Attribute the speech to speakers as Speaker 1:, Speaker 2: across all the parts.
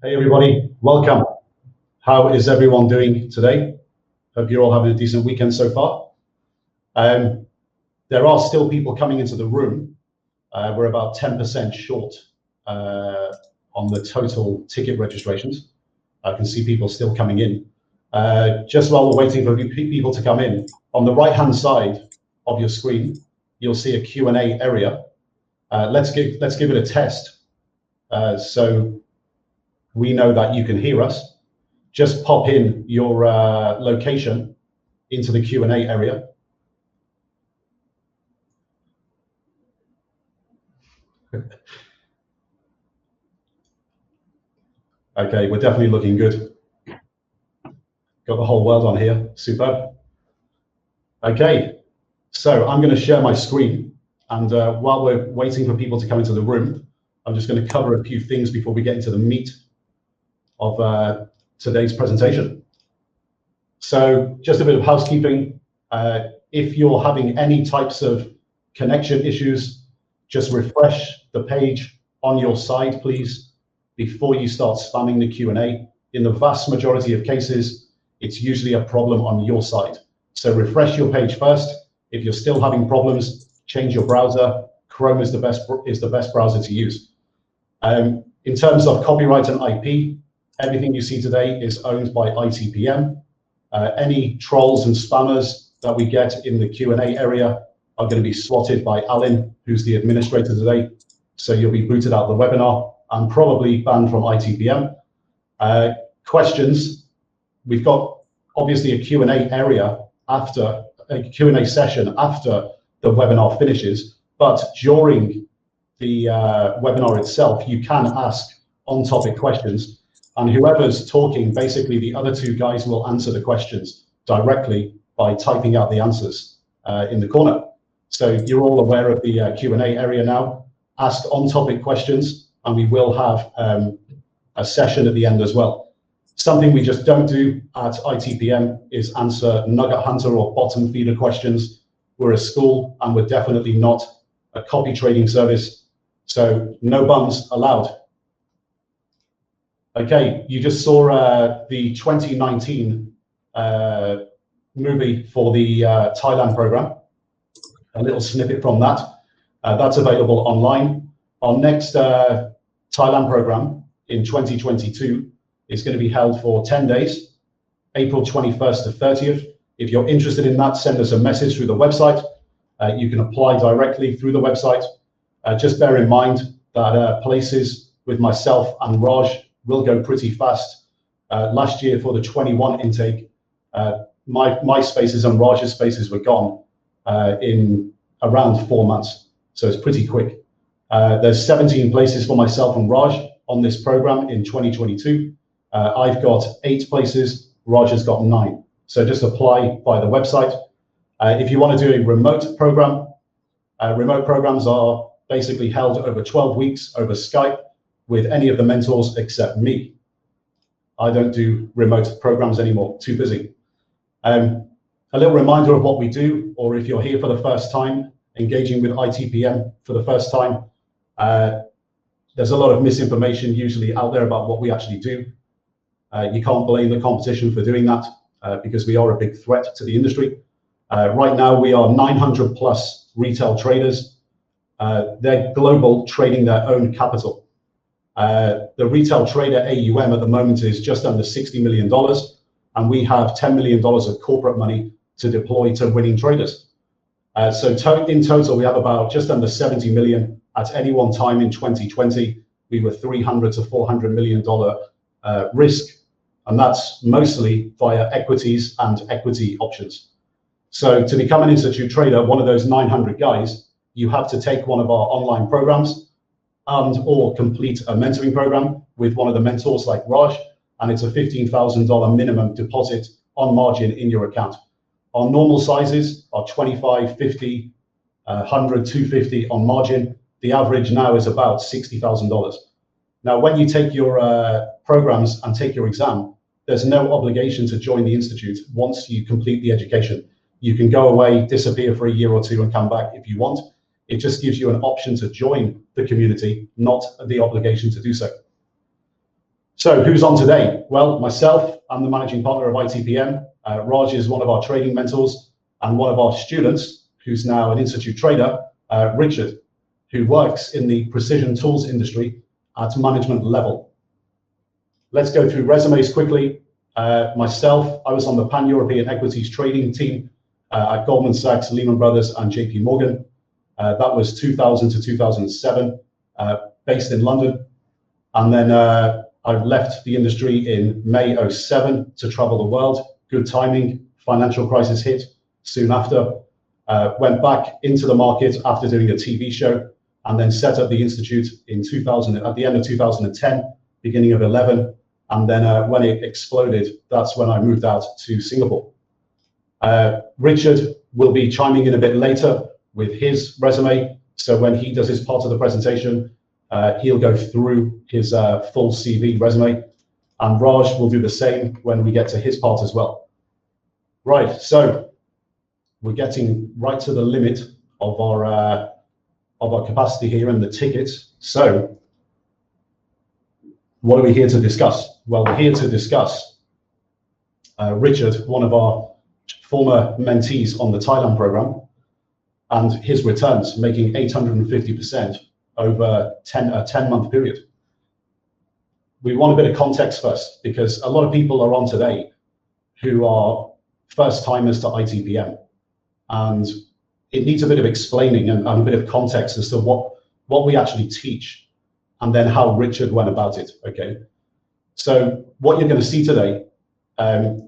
Speaker 1: Hey everybody, welcome. How is everyone doing today? Hope you're all having a decent weekend so far. There are still people coming into the room. We're about 10% short on the total ticket registrations. I can see people still coming in. Just while we're waiting for people to come in, on the right-hand side of your screen, you'll see a Q&A area. Let's give it a test. So we know that you can hear us. Just pop in your location into the Q&A area. Okay, we're definitely looking good. Got the whole world on here, superb. Okay, so I'm going to share my screen, and while we're waiting for people to come into the room, I'm just going to cover a few things before we get into the meat of today's presentation. So just a bit of housekeeping. If you're having any types of connection issues, just refresh the page on your side, please, before you start spamming the Q&A. In the vast majority of cases, it's usually a problem on your side. So refresh your page first. If you're still having problems, change your browser. Chrome is the best browser to use. In terms of copyright and IP, everything you see today is owned by ITPM. Any trolls and spammers that we get in the Q&A area are going to be slotted by Alan, who's the administrator today. So you'll be booted out of the webinar and probably banned from ITPM. Questions, we've got obviously a Q&A area after a Q&A session after the webinar finishes, but during the webinar itself, you can ask on-topic questions, and whoever's talking, basically the other two guys will answer the questions directly by typing out the answers in the corner. So you're all aware of the Q&A area now. Ask on-topic questions, and we will have a session at the end as well. Something we just don't do at ITPM is answer nugget hunter or bottom feeder questions. We're a school, and we're definitely not a copy trading service, so no bums allowed. Okay, you just saw the 2019 movie for the Thailand Program, a little snippet from that. That's available online. Our next Thailand Program in 2022 is going to be held for 10 days, April 21st to 30th. If you're interested in that, send us a message through the website. You can apply directly through the website. Just bear in mind that places with myself and Raj will go pretty fast. Last year for the 21 intake, my spaces and Raj's spaces were gone in around 4 months. So it's pretty quick. There's 17 places for myself and Raj on this program in 2022. I've got 8 places, Raj has got 9. So just apply by the website. If you want to do a remote program, remote programs are basically held over 12 weeks over Skype with any of the mentors except me. I don't do remote programs anymore, too busy. A little reminder of what we do, or if you're here for the first time, engaging with ITPM for the first time, there's a lot of misinformation usually out there about what we actually do. You can't blame the competition for doing that because we are a big threat to the industry. Right now, we are 900 plus retail traders. They're global, trading their own capital. The retail trader AUM at the moment is just under $60 million, and we have $10 million of corporate money to deploy to winning traders. So in total, we have about just under 70 million at any one time in 2020. We were $300 to $400 million risk, and that's mostly via equities and equity options. So to become an institute trader, one of those 900 guys, you have to take one of our online programs and or complete a mentoring program with one of the mentors like Raj, and it's a $15,000 minimum deposit on margin in your account. Our normal sizes are 25, 50, 100, 250 on margin. The average now is about $60,000. Now, when you take your programs and take your exam, there's no obligation to join the institute once you complete the education. You can go away, disappear for a year or two and come back if you want. It just gives you an option to join the community, not the obligation to do so. So who's on today? Well, myself, I'm the managing partner of ITPM. Raj is one of our trading mentors, and one of our students, who's now an institute trader, Richard, who works in the precision tools industry at management level. Let's go through resumes quickly. Myself, I was on the Pan-European Equities trading team at Goldman Sachs, Lehman Brothers, and JP Morgan. That was 2000 to 2007, based in London. And then I left the industry in May 07 to travel the world. Good timing, financial crisis hit soon after. Went back into the market after doing a TV show, and then set up the institute in 2000, at the end of 2010, beginning of 11. And then when it exploded, that's when I moved out to Singapore. Richard will be chiming in a bit later with his resume. So when he does his part of the presentation, he'll go through his full CV resume, and Raj will do the same when we get to his part as well. Right, so we're getting right to the limit of our capacity here and the tickets. So what are we here to discuss? Well, we're here to discuss Richard, one of our former mentees on the Thailand program, and his returns, making 850% over a 10-month period. We want a bit of context first, because a lot of people are on today who are first timers to ITPM, and it needs a bit of explaining and a bit of context as to what we actually teach, and then how Richard went about it. Okay, so what you're going to see today,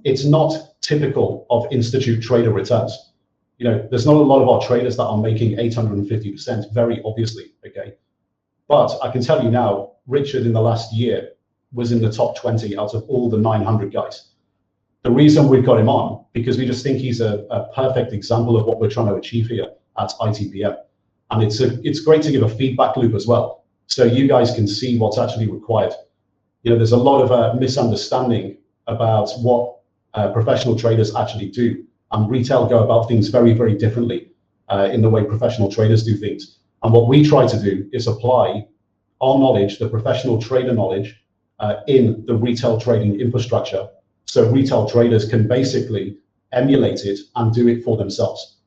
Speaker 1: it's not typical of institute trader returns. You know, there's not a lot of our traders that are making 850%, very obviously. Okay, but I can tell you now, Richard in the last year was in the top 20 out of all the 900 guys. The reason we've got him on, because we just think he's a perfect example of what we're trying to achieve here at ITPM. And it's great to give a feedback loop as well, so you guys can see what's actually required. You know, there's a lot of misunderstanding about what professional traders actually do, and retail go about things very, very differently in the way professional traders do things. And what we try to do is apply our knowledge, the professional trader knowledge, in the retail trading infrastructure, so retail traders can basically emulate it and do it for themselves.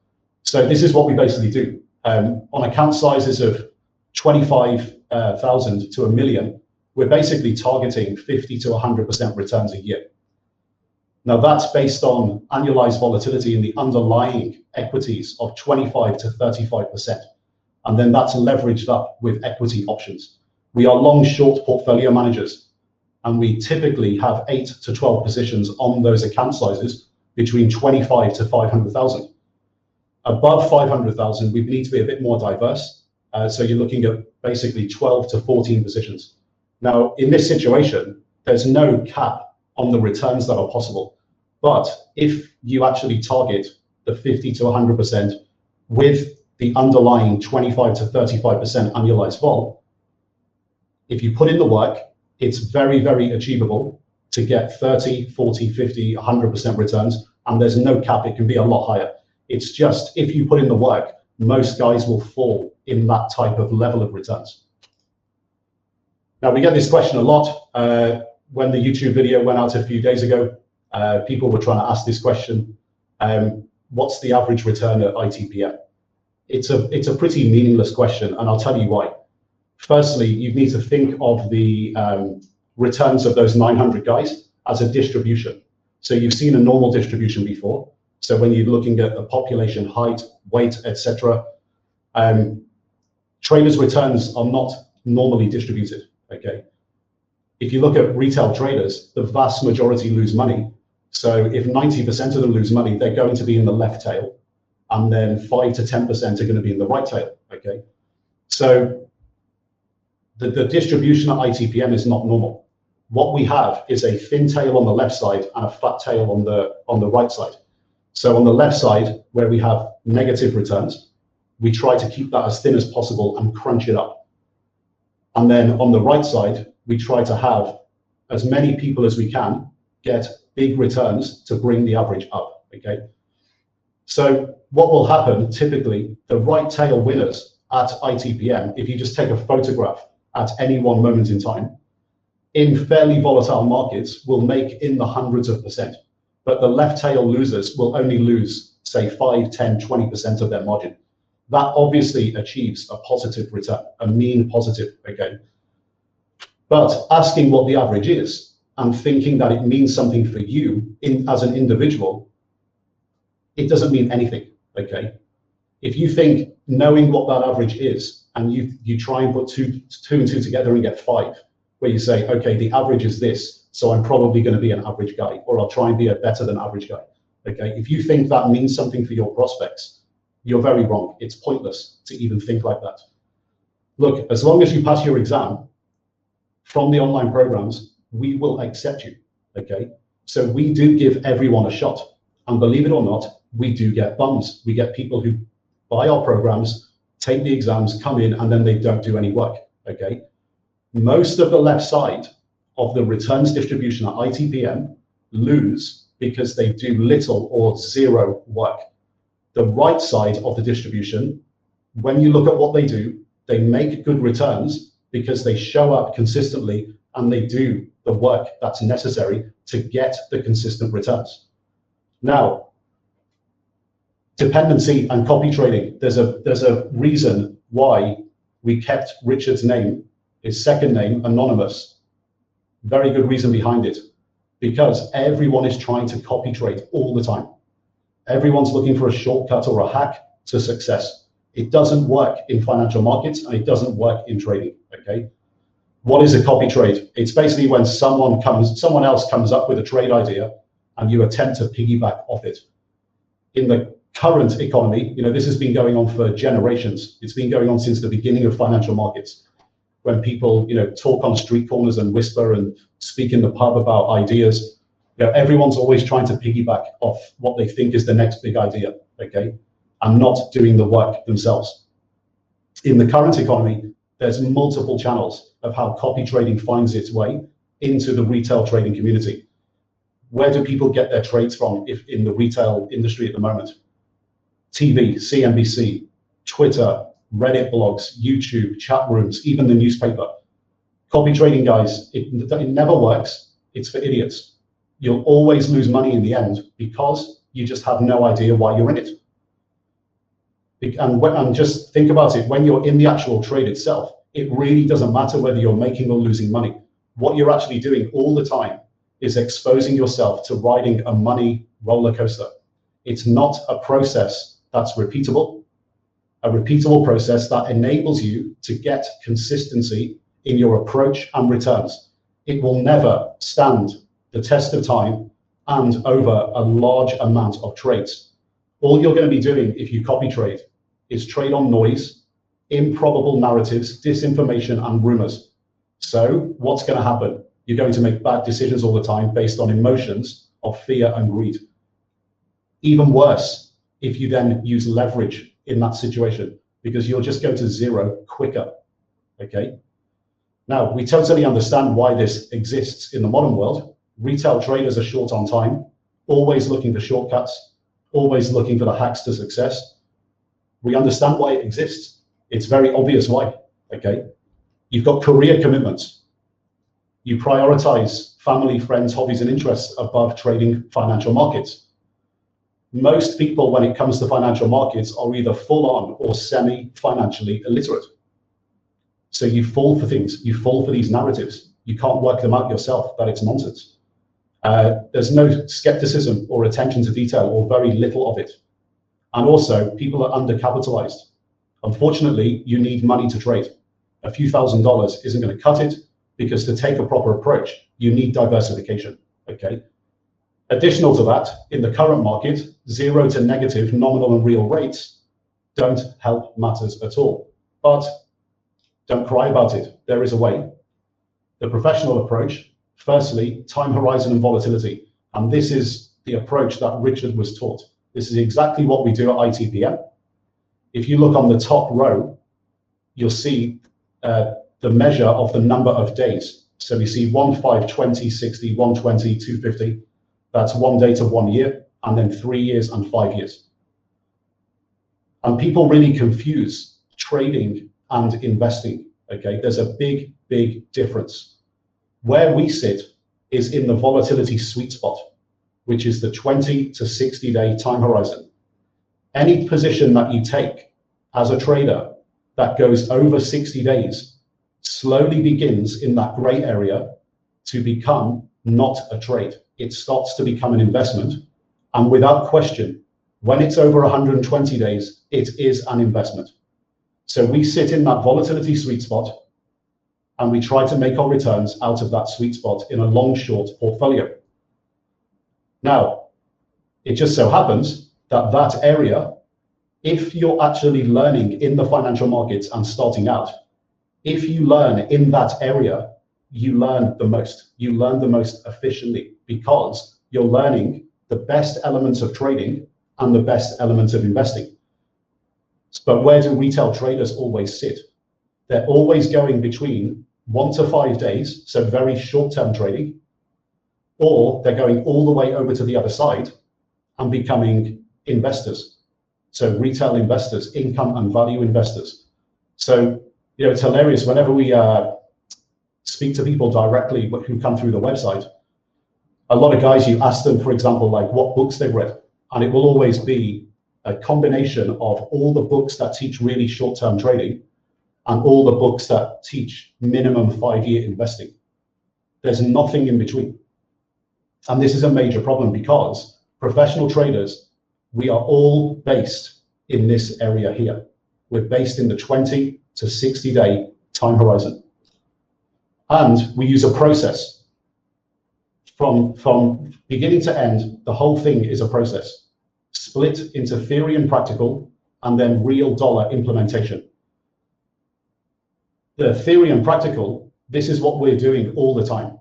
Speaker 1: So this is what we basically do. On account sizes of 25,000 to $1 million, we're basically targeting 50 to 100% returns a year. Now that's based on annualized volatility in the underlying equities of 25 to 35%. And then that's leveraged up with equity options. We are long short portfolio managers, and we typically have 8 to 12 positions on those account sizes between 25 to 500,000. Above 500,000, we need to be a bit more diverse. So you're looking at basically 12 to 14 positions. Now, in this situation, there's no cap on the returns that are possible. But if you actually target the 50 to 100% with the underlying 25 to 35% annualized vol, if you put in the work, it's very, very achievable to get 30, 40, 50, 100% returns, and there's no cap. It can be a lot higher. It's just, if you put in the work, most guys will fall in that type of level of returns. Now, we get this question a lot. When the YouTube video went out a few days ago, people were trying to ask this question, what's the average return at ITPM? It's a pretty meaningless question, and I'll tell you why. Firstly, you need to think of the returns of those 900 guys as a distribution. So you've seen a normal distribution before. So when you're looking at the population, height, weight, etc., traders' returns are not normally distributed. Okay. If you look at retail traders, the vast majority lose money. So if 90% of them lose money, they're going to be in the left tail, and then 5 to 10% are going to be in the right tail. Okay. So the distribution at ITPM is not normal. What we have is a thin tail on the left side and a fat tail on the right side. So on the left side, where we have negative returns, we try to keep that as thin as possible and crunch it up. And then on the right side, we try to have as many people as we can get big returns to bring the average up. Okay. So what will happen typically, the right tail winners at ITPM, if you just take a photograph at any one moment in time, in fairly volatile markets will make in the hundreds of percent, but the left tail losers will only lose, say, 5, 10, 20% of their margin. That obviously achieves a positive return, a mean positive, okay? But asking what the average is and thinking that it means something for you as an individual, it doesn't mean anything, okay? If you think knowing what that average is and you try and put two and two together and get 5, where you say, okay, the average is this, so I'm probably going to be an average guy, or I'll try and be a better than average guy, okay? If you think that means something for your prospects, you're very wrong. It's pointless to even think like that. Look, as long as you pass your exam from the online programs, we will accept you, okay? So we do give everyone a shot. And believe it or not, we do get bums. We get people who buy our programs, take the exams, come in, and then they don't do any work, okay? Most of the left side of the returns distribution at ITPM lose because they do little or zero work. The right side of the distribution, when you look at what they do, they make good returns because they show up consistently and they do the work that's necessary to get the consistent returns. Now, dependency and copy trading, there's a reason why we kept Richard's name, his second name, anonymous. Very good reason behind it, because everyone is trying to copy trade all the time. Everyone's looking for a shortcut or a hack to success. It doesn't work in financial markets and it doesn't work in trading, okay? What is a copy trade? It's basically when someone else comes up with a trade idea and you attempt to piggyback off it. In the current economy, this has been going on for generations. It's been going on since the beginning of financial markets, when people, talk on street corners and whisper and speak in the pub about ideas. Everyone's always trying to piggyback off what they think is the next big idea, okay? And not doing the work themselves. In the current economy, there's multiple channels of how copy trading finds its way into the retail trading community. Where do people get their trades from if in the retail industry at the moment? TV, CNBC, Twitter, Reddit blogs, YouTube, chat rooms, even the newspaper. Copy trading, guys, it never works. It's for idiots. You'll always lose money in the end because you just have no idea why you're in it. And just think about it, when you're in the actual trade itself, it really doesn't matter whether you're making or losing money. What you're actually doing all the time is exposing yourself to riding a money roller coaster. It's not a process that's repeatable, a repeatable process that enables you to get consistency in your approach and returns. It will never stand the test of time and over a large amount of trades. All you're going to be doing if you copy trade is trade on noise, improbable narratives, disinformation, and rumors. So what's going to happen? You're going to make bad decisions all the time based on emotions of fear and greed. Even worse, if you then use leverage in that situation, because you'll just go to zero quicker, okay? Now, we totally understand why this exists in the modern world. Retail traders are short on time, always looking for shortcuts, always looking for the hacks to success. We understand why it exists. It's very obvious why, okay? You've got career commitments. You prioritize family, friends, hobbies, and interests above trading financial markets. Most people, when it comes to financial markets, are either full on or semi-financially illiterate. So you fall for things, you fall for these narratives. You can't work them out yourself, that it's nonsense. There's no skepticism or attention to detail, or very little of it. And also, people are undercapitalized. Unfortunately, you need money to trade. A few $1,000s isn't going to cut it, because to take a proper approach, you need diversification, okay? Additional to that, in the current market, 0 to negative nominal and real rates don't help matters at all. But don't cry about it. There is a way. The professional approach, firstly, time horizon and volatility. And this is the approach that Richard was taught. This is exactly what we do at ITPM. If you look on the top row, you'll see the measure of the number of days. So we see 1, 5, 20, 60, 120, 250. That's 1 day to 1 year, and then 3 years and 5 years. And people really confuse trading and investing, okay? There's a big, big difference. Where we sit is in the volatility sweet spot, which is the 20 to 60 day time horizon. Any position that you take as a trader that goes over 60 days slowly begins in that gray area to become not a trade. It starts to become an investment. And without question, when it's over 120 days, it is an investment. So we sit in that volatility sweet spot and we try to make our returns out of that sweet spot in a long short portfolio. Now, it just so happens that that area, if you're actually learning in the financial markets and starting out, if you learn in that area, you learn the most. You learn the most efficiently because you're learning the best elements of trading and the best elements of investing. But where do retail traders always sit? They're always going between 1 to 5 days, so very short-term trading, or they're going all the way over to the other side and becoming investors. So retail investors, income and value investors. So, you know, it's hilarious whenever we speak to people directly who come through the website. A lot of guys, you ask them, for example, like what books they've read, and it will always be a combination of all the books that teach really short-term trading and all the books that teach minimum 5-year investing. There's nothing in between. And this is a major problem because professional traders, we are all based in this area here. We're based in the 20 to 60 day time horizon. And we use a process from beginning to end. The whole thing is a process split into theory and practical, and then real dollar implementation. The theory and practical, this is what we're doing all the time.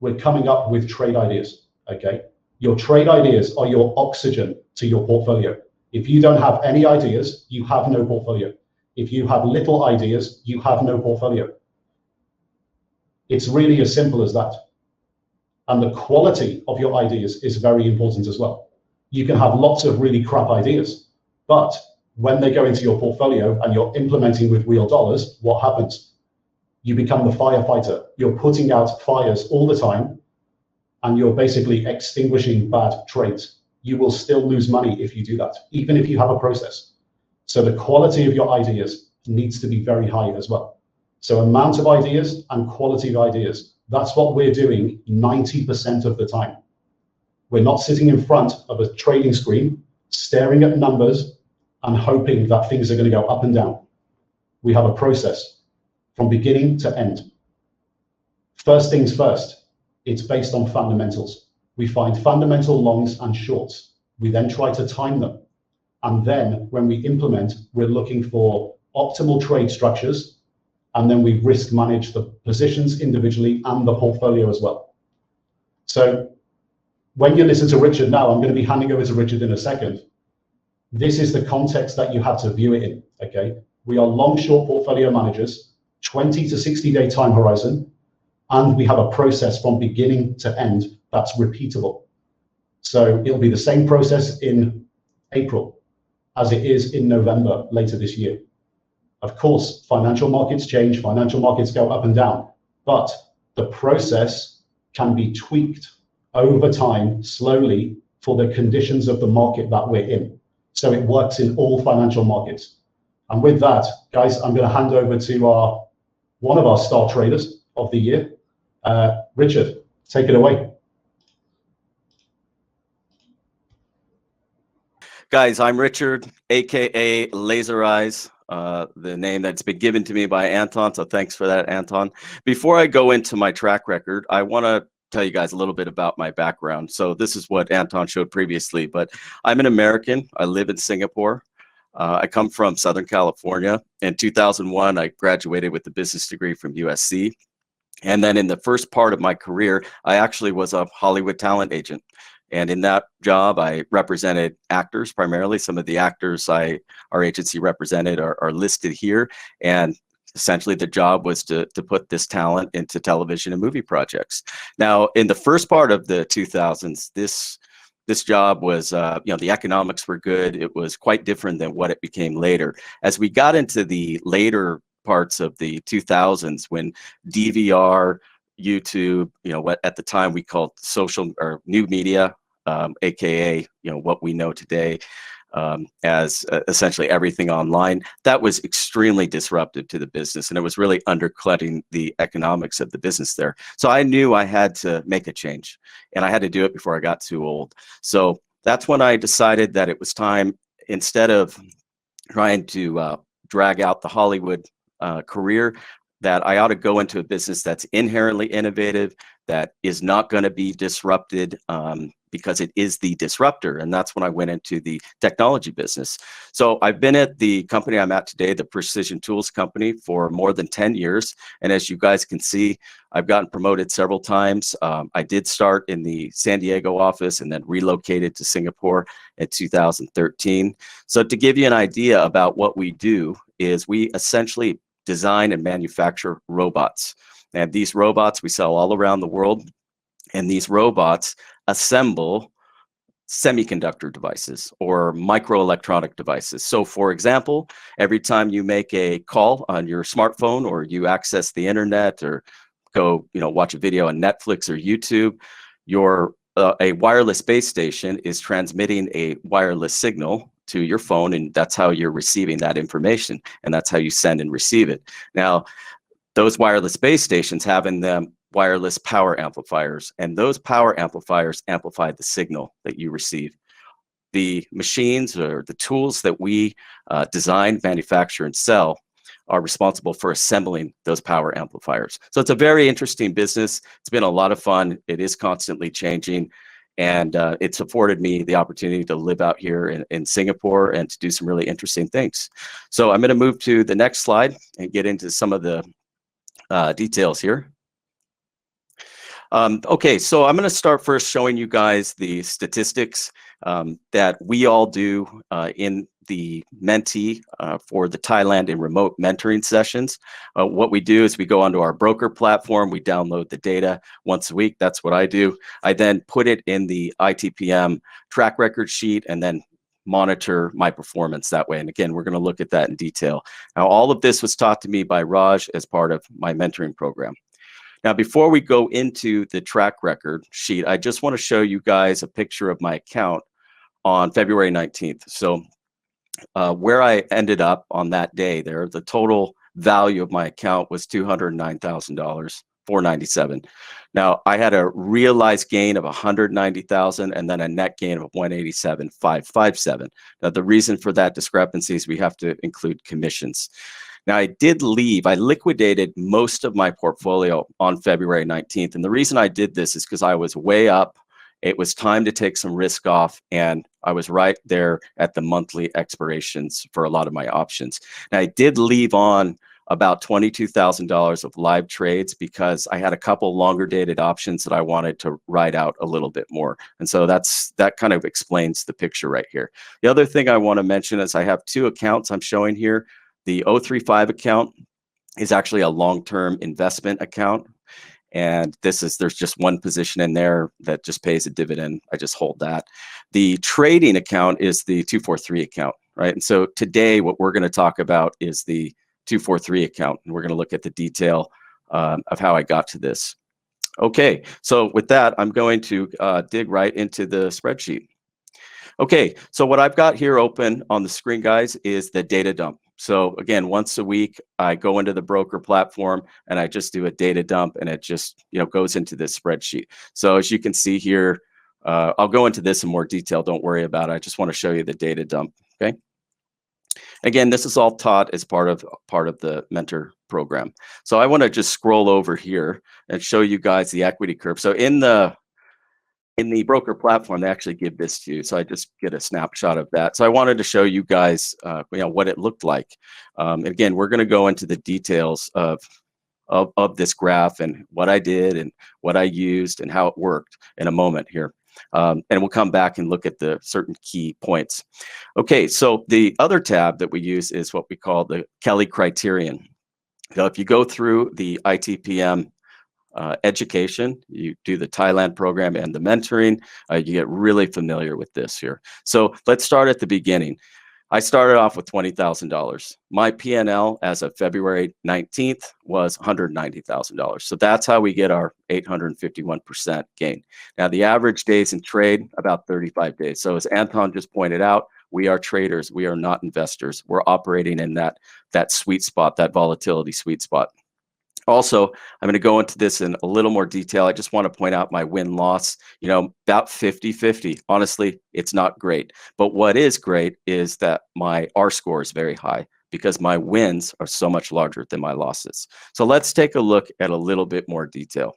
Speaker 1: We're coming up with trade ideas, okay? Your trade ideas are your oxygen to your portfolio. If you don't have any ideas, you have no portfolio. If you have little ideas, you have no portfolio. It's really as simple as that. And the quality of your ideas is very important as well. You can have lots of really crap ideas, but when they go into your portfolio and you're implementing with real dollars, what happens? You become the firefighter. You're putting out fires all the time, and you're basically extinguishing bad trades. You will still lose money if you do that, even if you have a process. So the quality of your ideas needs to be very high as well. So amount of ideas and quality of ideas, that's what we're doing 90% of the time. We're not sitting in front of a trading screen, staring at numbers and hoping that things are going to go up and down. We have a process from beginning to end. First things first, it's based on fundamentals. We find fundamental longs and shorts. We then try to time them. And then when we implement, we're looking for optimal trade structures, and then we risk manage the positions individually and the portfolio as well. So when you listen to Richard now, I'm going to be handing over to Richard in a second. This is the context that you have to view it in, okay? We are long short portfolio managers, 20 to 60 day time horizon, and we have a process from beginning to end that's repeatable. So it'll be the same process in April as it is in November later this year. Of course, financial markets change, financial markets go up and down, but the process can be tweaked over time, slowly, for the conditions of the market that we're in. So it works in all financial markets. And with that, guys, I'm going to hand over to one of our star traders of the year, Richard. Take it away.
Speaker 2: Guys, I'm Richard, aka Lazer Eyes, the name that's been given to me by Anton. So thanks for that, Anton. Before I go into my track record, I want to tell you guys a little bit about my background. So this is what Anton showed previously, but I'm an American. I live in Singapore. I come from Southern California. In 2001, I graduated with a business degree from USC. And then in the first part of my career, I actually was a Hollywood talent agent. And in that job, I represented actors primarily. Some of the actors our agency represented are listed here. And essentially the job was to put this talent into television and movie projects. Now, in the first part of the 2000s, this job was, the economics were good. It was quite different than what it became later. As we got into the later parts of the 2000s, when DVR YouTube, what at the time we called social or new media, aka what we know today as essentially everything online. That was extremely disruptive to the business, and it was really undercutting the economics of the business there. So I knew I had to make a change, and I had to do it before I got too old. So that's when I decided that it was time, instead of trying to drag out the Hollywood career, that I ought to go into a business that's inherently innovative, that is not going to be disrupted, because it is the disruptor. And that's when I went into the technology business. So I've been at the company I'm at today, the Precision Tools Company, for more than 10 years. And as you guys can see, I've gotten promoted several times. I did start in the San Diego office and then relocated to Singapore in 2013. So to give you an idea about what we do is we essentially design and manufacture robots. And these robots we sell all around the world. And these robots assemble semiconductor devices or microelectronic devices. So for example, every time you make a call on your smartphone, or you access the internet, or go watch a video on Netflix or YouTube, your a wireless base station is transmitting a wireless signal to your phone, and that's how you're receiving that information, and that's how you send and receive it. Now, those wireless base stations have in them wireless power amplifiers, and those power amplifiers amplify the signal that you receive. The machines or the tools that we design, manufacture, and sell are responsible for assembling those power amplifiers. So it's a very interesting business. It's been a lot of fun. It is constantly changing, and it's afforded me the opportunity to live out here in Singapore and to do some really interesting things. So I'm going to move to the next slide and get into some of the details here. Okay, so I'm going to start first showing you guys the statistics that we all do in the mentee for the Thailand and remote mentoring sessions. What we do is we go onto our broker platform, we download the data once a week. That's what I do. I then put it in the ITPM track record sheet and then monitor my performance that way. And again, we're going to look at that in detail. Now, all of this was taught to me by Raj as part of my mentoring program. Now, before we go into the track record sheet, I just want to show you guys a picture of my account on February 19th. So where I ended up on that day there, the total value of my account was $209,000, $497. Now, I had a realized gain of $190,000 and then a net gain of $187,557. Now, the reason for that discrepancy is we have to include commissions. Now, I did leave. I liquidated most of my portfolio on February 19th. And the reason I did this is because I was way up. It was time to take some risk off, and I was right there at the monthly expirations for a lot of my options. Now, I did leave on about $22,000 of live trades because I had a couple longer dated options that I wanted to ride out a little bit more. And so that kind of explains the picture right here. The other thing I want to mention is I have two accounts I'm showing here. The 035 account is actually a long-term investment account. And there's just one position in there that just pays a dividend. I just hold that. The trading account is the 243 account, right? And so today what we're going to talk about is the 243 account. And we're going to look at the detail of how I got to this. Okay, so with that, I'm going to dig right into the spreadsheet. Okay, so what I've got here open on the screen, guys, is the data dump. So again, once a week, I go into the broker platform and I just do a data dump, and it just goes into this spreadsheet. So as you can see here, I'll go into this in more detail. Don't worry about it. I just want to show you the data dump. Okay. Again, this is all taught as part of the mentor program. So I want to just scroll over here and show you guys the equity curve. So in the broker platform, they actually give this to you. So I just get a snapshot of that. So I wanted to show you guys, what it looked like. Again, we're going to go into the details of this graph and what I did and what I used and how it worked in a moment here. And we'll come back and look at the certain key points. Okay, so the other tab that we use is what we call the Kelly criterion. So if you go through the ITPM education, you do the Thailand program and the mentoring, you get really familiar with this here. So let's start at the beginning. I started off with $20,000. My P&L as of February 19th was $190,000. So that's how we get our 851% gain. Now, the average days in trade, about 35 days. So as Anton just pointed out, we are traders. We are not investors. We're operating in that sweet spot, that volatility sweet spot. Also, I'm going to go into this in a little more detail. I just want to point out my win-loss, about 50-50. Honestly, it's not great. But what is great is that my R score is very high because my wins are so much larger than my losses. So let's take a look at a little bit more detail.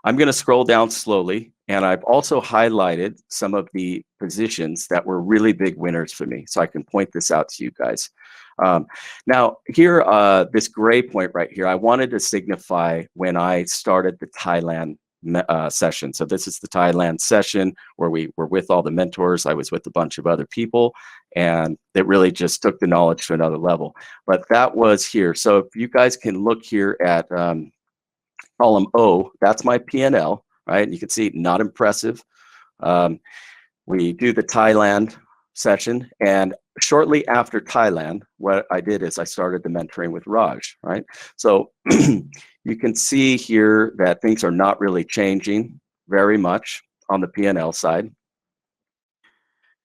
Speaker 2: I'm going to scroll down slowly, and I've also highlighted some of the positions that were really big winners for me, so I can point this out to you guys. Now, here, this gray point right here, I wanted to signify when I started the Thailand session. So this is the Thailand session where we were with all the mentors. I was with a bunch of other people, and it really just took the knowledge to another level. But that was here. So if you guys can look here at column O, that's my P&L, right? You can see not impressive. We do the Thailand session, and shortly after Thailand, what I did is I started the mentoring with Raj, right? So you can see here that things are not really changing very much on the P&L side.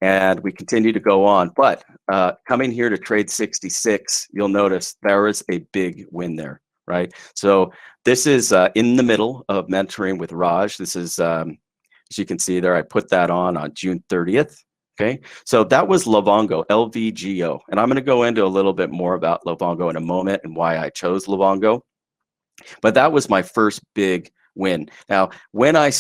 Speaker 2: And we continue to go on, but coming here to trade 66, you'll notice there is a big win there, right? So this is in the middle of mentoring with Raj. This is, as you can see there, I put that on June 30th. Okay, so that was Livongo, LVGO. And I'm going to go into a little bit more about Livongo in a moment and why I chose Livongo. But that was my first big win. Now, when I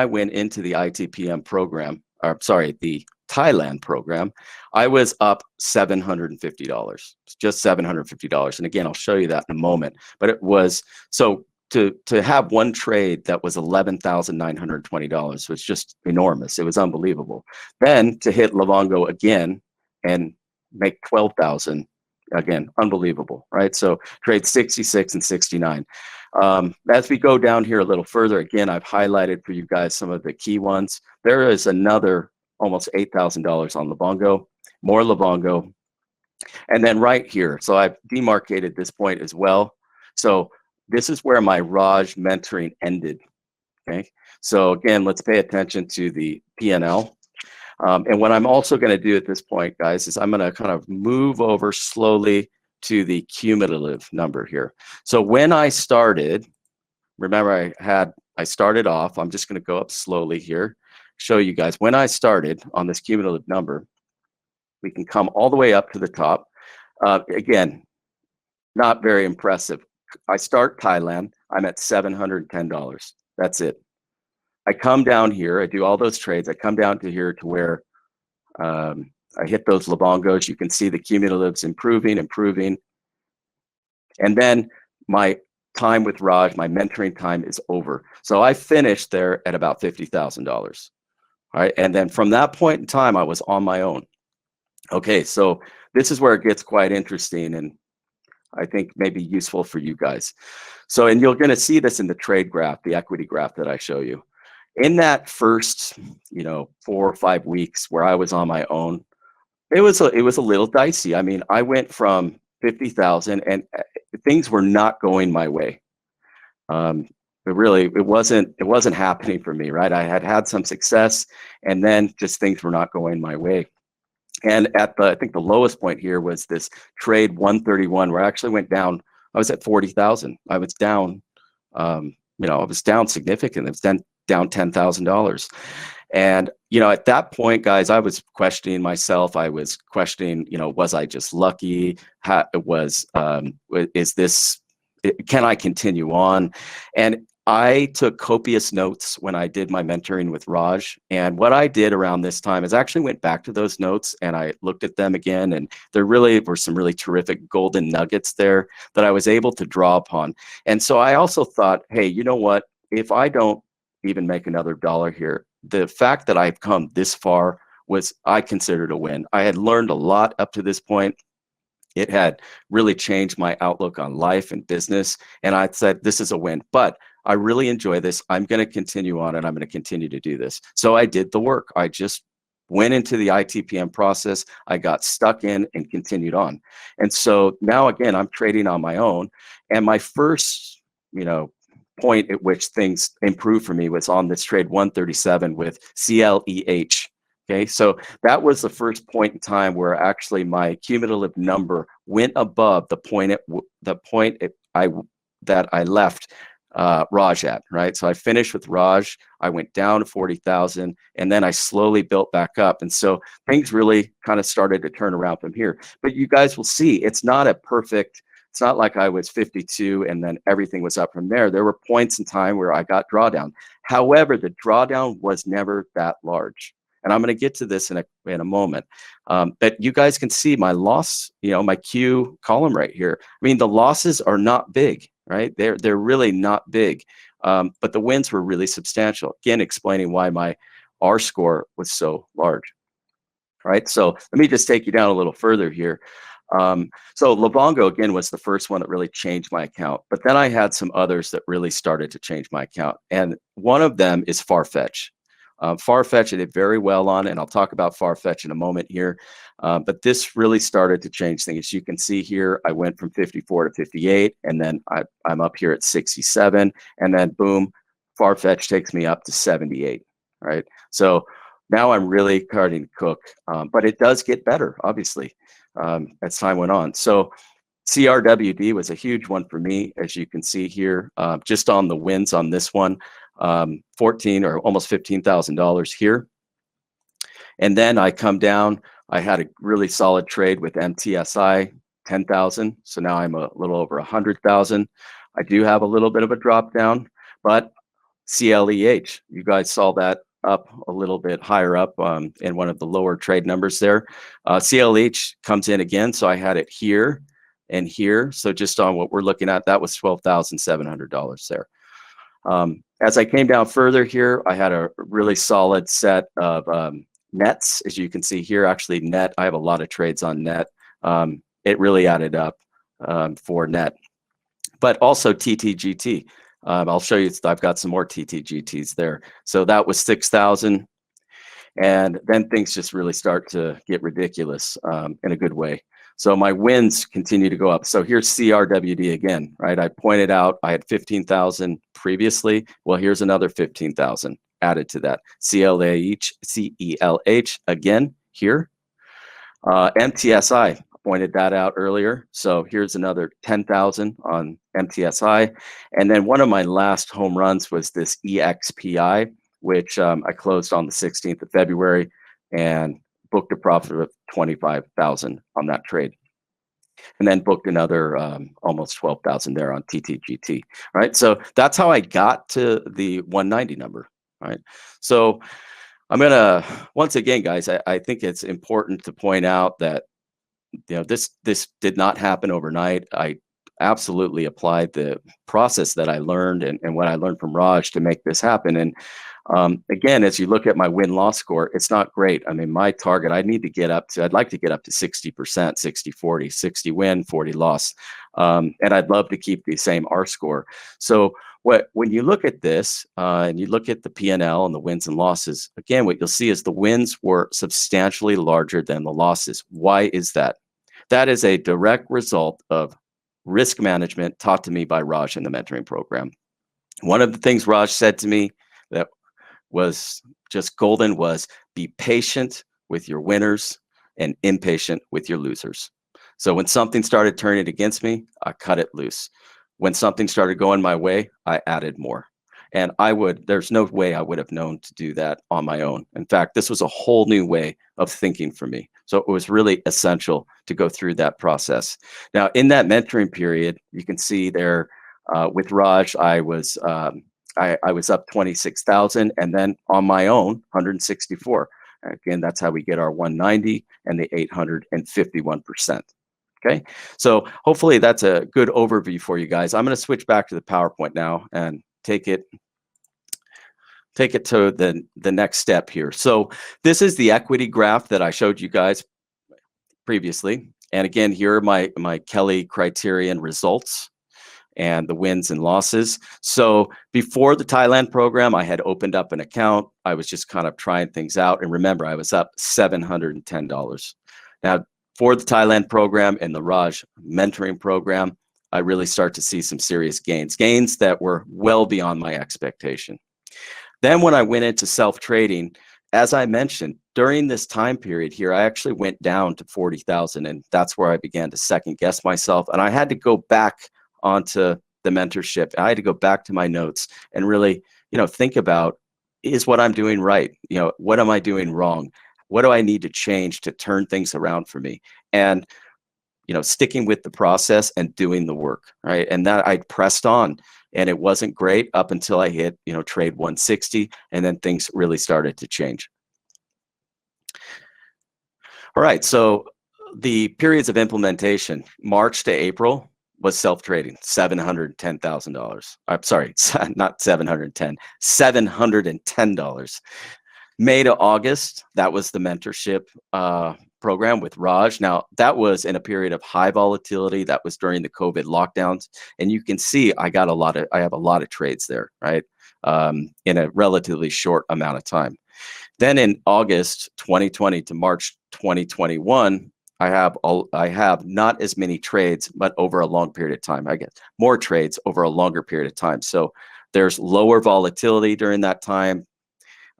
Speaker 2: went into the ITPM program, or sorry, the Thailand program, I was up $750, just $750. And again, I'll show you that in a moment. But it was, so to have one trade that was $11,920 was just enormous. It was unbelievable. Then to hit Livongo again and make 12,000, again, unbelievable, right? So trade 66 and 69. As we go down here a little further, again, I've highlighted for you guys some of the key ones. There is another almost $8,000 on Livongo, more Livongo. And then right here, so I've demarcated this point as well. So this is where my Raj mentoring ended, okay? So again, let's pay attention to the P&L. And what I'm also going to do at this point, guys, is I'm going to kind of move over slowly to the cumulative number here. So when I started, remember I started off, I'm just going to go up slowly here, show you guys. When I started on this cumulative number, we can come all the way up to the top. Again, not very impressive. I start Thailand, I'm at $710. That's it. I come down here, I do all those trades, I come down to here to where I hit those Livongos. You can see the cumulatives improving. And then my time with Raj, my mentoring time is over. So I finished there at about $50,000. All right. And then from that point in time, I was on my own. Okay. So this is where it gets quite interesting and I think maybe useful for you guys. So, and you're going to see this in the trade graph, the equity graph that I show you. In that first, 4 or 5 weeks where I was on my own, it was a little dicey. I mean, I went from 50,000 and things were not going my way. It wasn't happening for me, right? I had some success and then just things were not going my way. And at I think the lowest point here was this trade 131, where I actually went down. I was at 40,000. I was down, I was down significantly. It was down $10,000. And, at that point, guys, I was questioning myself. I was questioning, was I just lucky? Is this, can I continue on? And I took copious notes when I did my mentoring with Raj. And what I did around this time is I actually went back to those notes and I looked at them again. And there really were some really terrific golden nuggets there that I was able to draw upon. And so I also thought, hey, you know what? If I don't even make another dollar here, the fact that I've come this far I considered a win. I had learned a lot up to this point. It had really changed my outlook on life and business. And I said, this is a win. But I really enjoy this. I'm going to continue on and I'm going to continue to do this. So I did the work. I just went into the ITPM process. I got stuck in and continued on. And so now again, I'm trading on my own. And my first, point at which things improved for me was on this trade 137 with CLEH. Okay, so that was the first point in time where actually my cumulative number went above the point that I left Raj at, right? So I finished with Raj, I went down to 40,000, and then I slowly built back up. And so things really kind of started to turn around from here. But you guys will see, it's not like I was 52 and then everything was up from there. There were points in time where I got drawdown. However, the drawdown was never that large. And I'm going to get to this in a moment. But you guys can see my loss, my Q column right here. I mean, the losses are not big, right? They're really not big. But the wins were really substantial. Again, explaining why my R score was so large, right? So let me just take you down a little further here. So Livongo, again, was the first one that really changed my account. But then I had some others that really started to change my account. And one of them is Farfetch. Farfetch I did very well on, and I'll talk about Farfetch in a moment here. But this really started to change things. You can see here, I went from 54 to 58, and then I'm up here at 67, and then boom, Farfetch takes me up to 78, right? So now I'm really starting to cook, but it does get better, obviously, as time went on. So CRWD was a huge one for me, as you can see here, just on the wins on this one. $14 or almost $15,000 here. And then I come down, I had a really solid trade with MTSI, 10,000. So now I'm a little over 100,000. I do have a little bit of a drop down, but CLEH, you guys saw that up a little bit higher up in one of the lower trade numbers there. CLEH comes in again. So I had it here and here. So just on what we're looking at, that was $12,700 there. As I came down further here, I had a really solid set of nets, as you can see here. Actually, net, I have a lot of trades on net. It really added up for net, but also TTGT. I'll show you, I've got some more TTGTs there. So that was 6,000. And then things just really start to get ridiculous in a good way. So my wins continue to go up. So here's CRWD again, right? I pointed out I had 15,000 previously. Well, here's another 15,000 added to that. CLEH again here. MTSI, pointed that out earlier. So here's another 10,000 on MTSI. And then one of my last home runs was this EXPI, which I closed on the 16th of February and booked a profit of 25,000 on that trade, and then booked another almost 12,000 there on TTGT. Right, so that's how I got to the 190 number. Right, so I'm gonna once again, guys, I think it's important to point out that this did not happen overnight. I absolutely applied the process that I learned and what I learned from Raj to make this happen. And again, as you look at my win-loss score, it's not great. I mean, my target, I'd like to get up to 60%, 60, 40, 60 win, 40 loss. And I'd love to keep the same R score. So when you look at this and you look at the P&L and the wins and losses, again, what you'll see is the wins were substantially larger than the losses. Why is that? That is a direct result of risk management taught to me by Raj in the mentoring program. One of the things Raj said to me that was just golden was be patient with your winners and impatient with your losers. So when something started turning against me, I cut it loose. When something started going my way, I added more. And there's no way I would have known to do that on my own. In fact, this was a whole new way of thinking for me. So it was really essential to go through that process. Now, in that mentoring period, you can see there with Raj, I was up 26,000, and then on my own, 164. Again, that's how we get our 190 and the 851%. Okay, so hopefully that's a good overview for you guys. I'm going to switch back to the PowerPoint now and take it to the next step here. So this is the equity graph that I showed you guys previously. And again, here are my Kelly criterion results. and the wins and losses. So before the Thailand program, I had opened up an account. I was just kind of trying things out. And remember, I was up $710. Now, for the Thailand program and the Raj mentoring program, I really start to see some serious gains that were well beyond my expectation. Then when I went into self-trading, as I mentioned, during this time period here, I actually went down to 40,000, and that's where I began to second guess myself. And I had to go back onto the mentorship. I had to go back to my notes and really, think about, is what I'm doing right? What am I doing wrong? What do I need to change to turn things around for me? And, sticking with the process and doing the work, right? And that I pressed on, and it wasn't great up until I hit, trade 160, and then things really started to change. All right, so the periods of implementation, March to April, was self-trading, $710,000. I'm sorry, not 710, $710. May to August, that was the mentorship program with Raj. Now, that was in a period of high volatility. That was during the COVID lockdowns. And you can see I have a lot of trades there, right? In a relatively short amount of time. Then in August 2020 to March 2021, I have not as many trades, but over a long period of time. I get more trades over a longer period of time. So there's lower volatility during that time.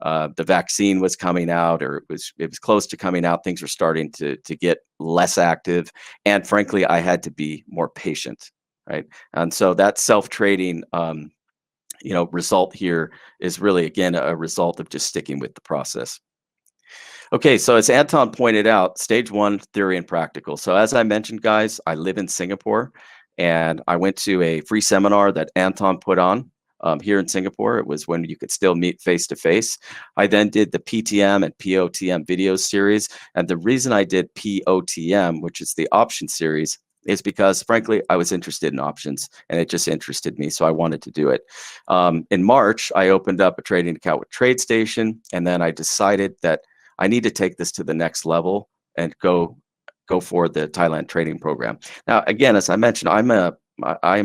Speaker 2: The vaccine was coming out, or it was close to coming out. Things were starting to get less active, and frankly, I had to be more patient, right? And so that self-trading, result here is really, again, a result of just sticking with the process. Okay, so as Anton pointed out, stage one, theory and practical. So as I mentioned, guys, I live in Singapore, and I went to a free seminar that Anton put on here in Singapore. It was when you could still meet face-to-face. I then did the PTM and POTM video series. And the reason I did POTM, which is the option series, is because, frankly, I was interested in options, and it just interested me, so I wanted to do it. In March, I opened up a trading account with TradeStation, and then I decided that I need to take this to the next level and go for the Thailand trading program. Now, again, as I mentioned, I'm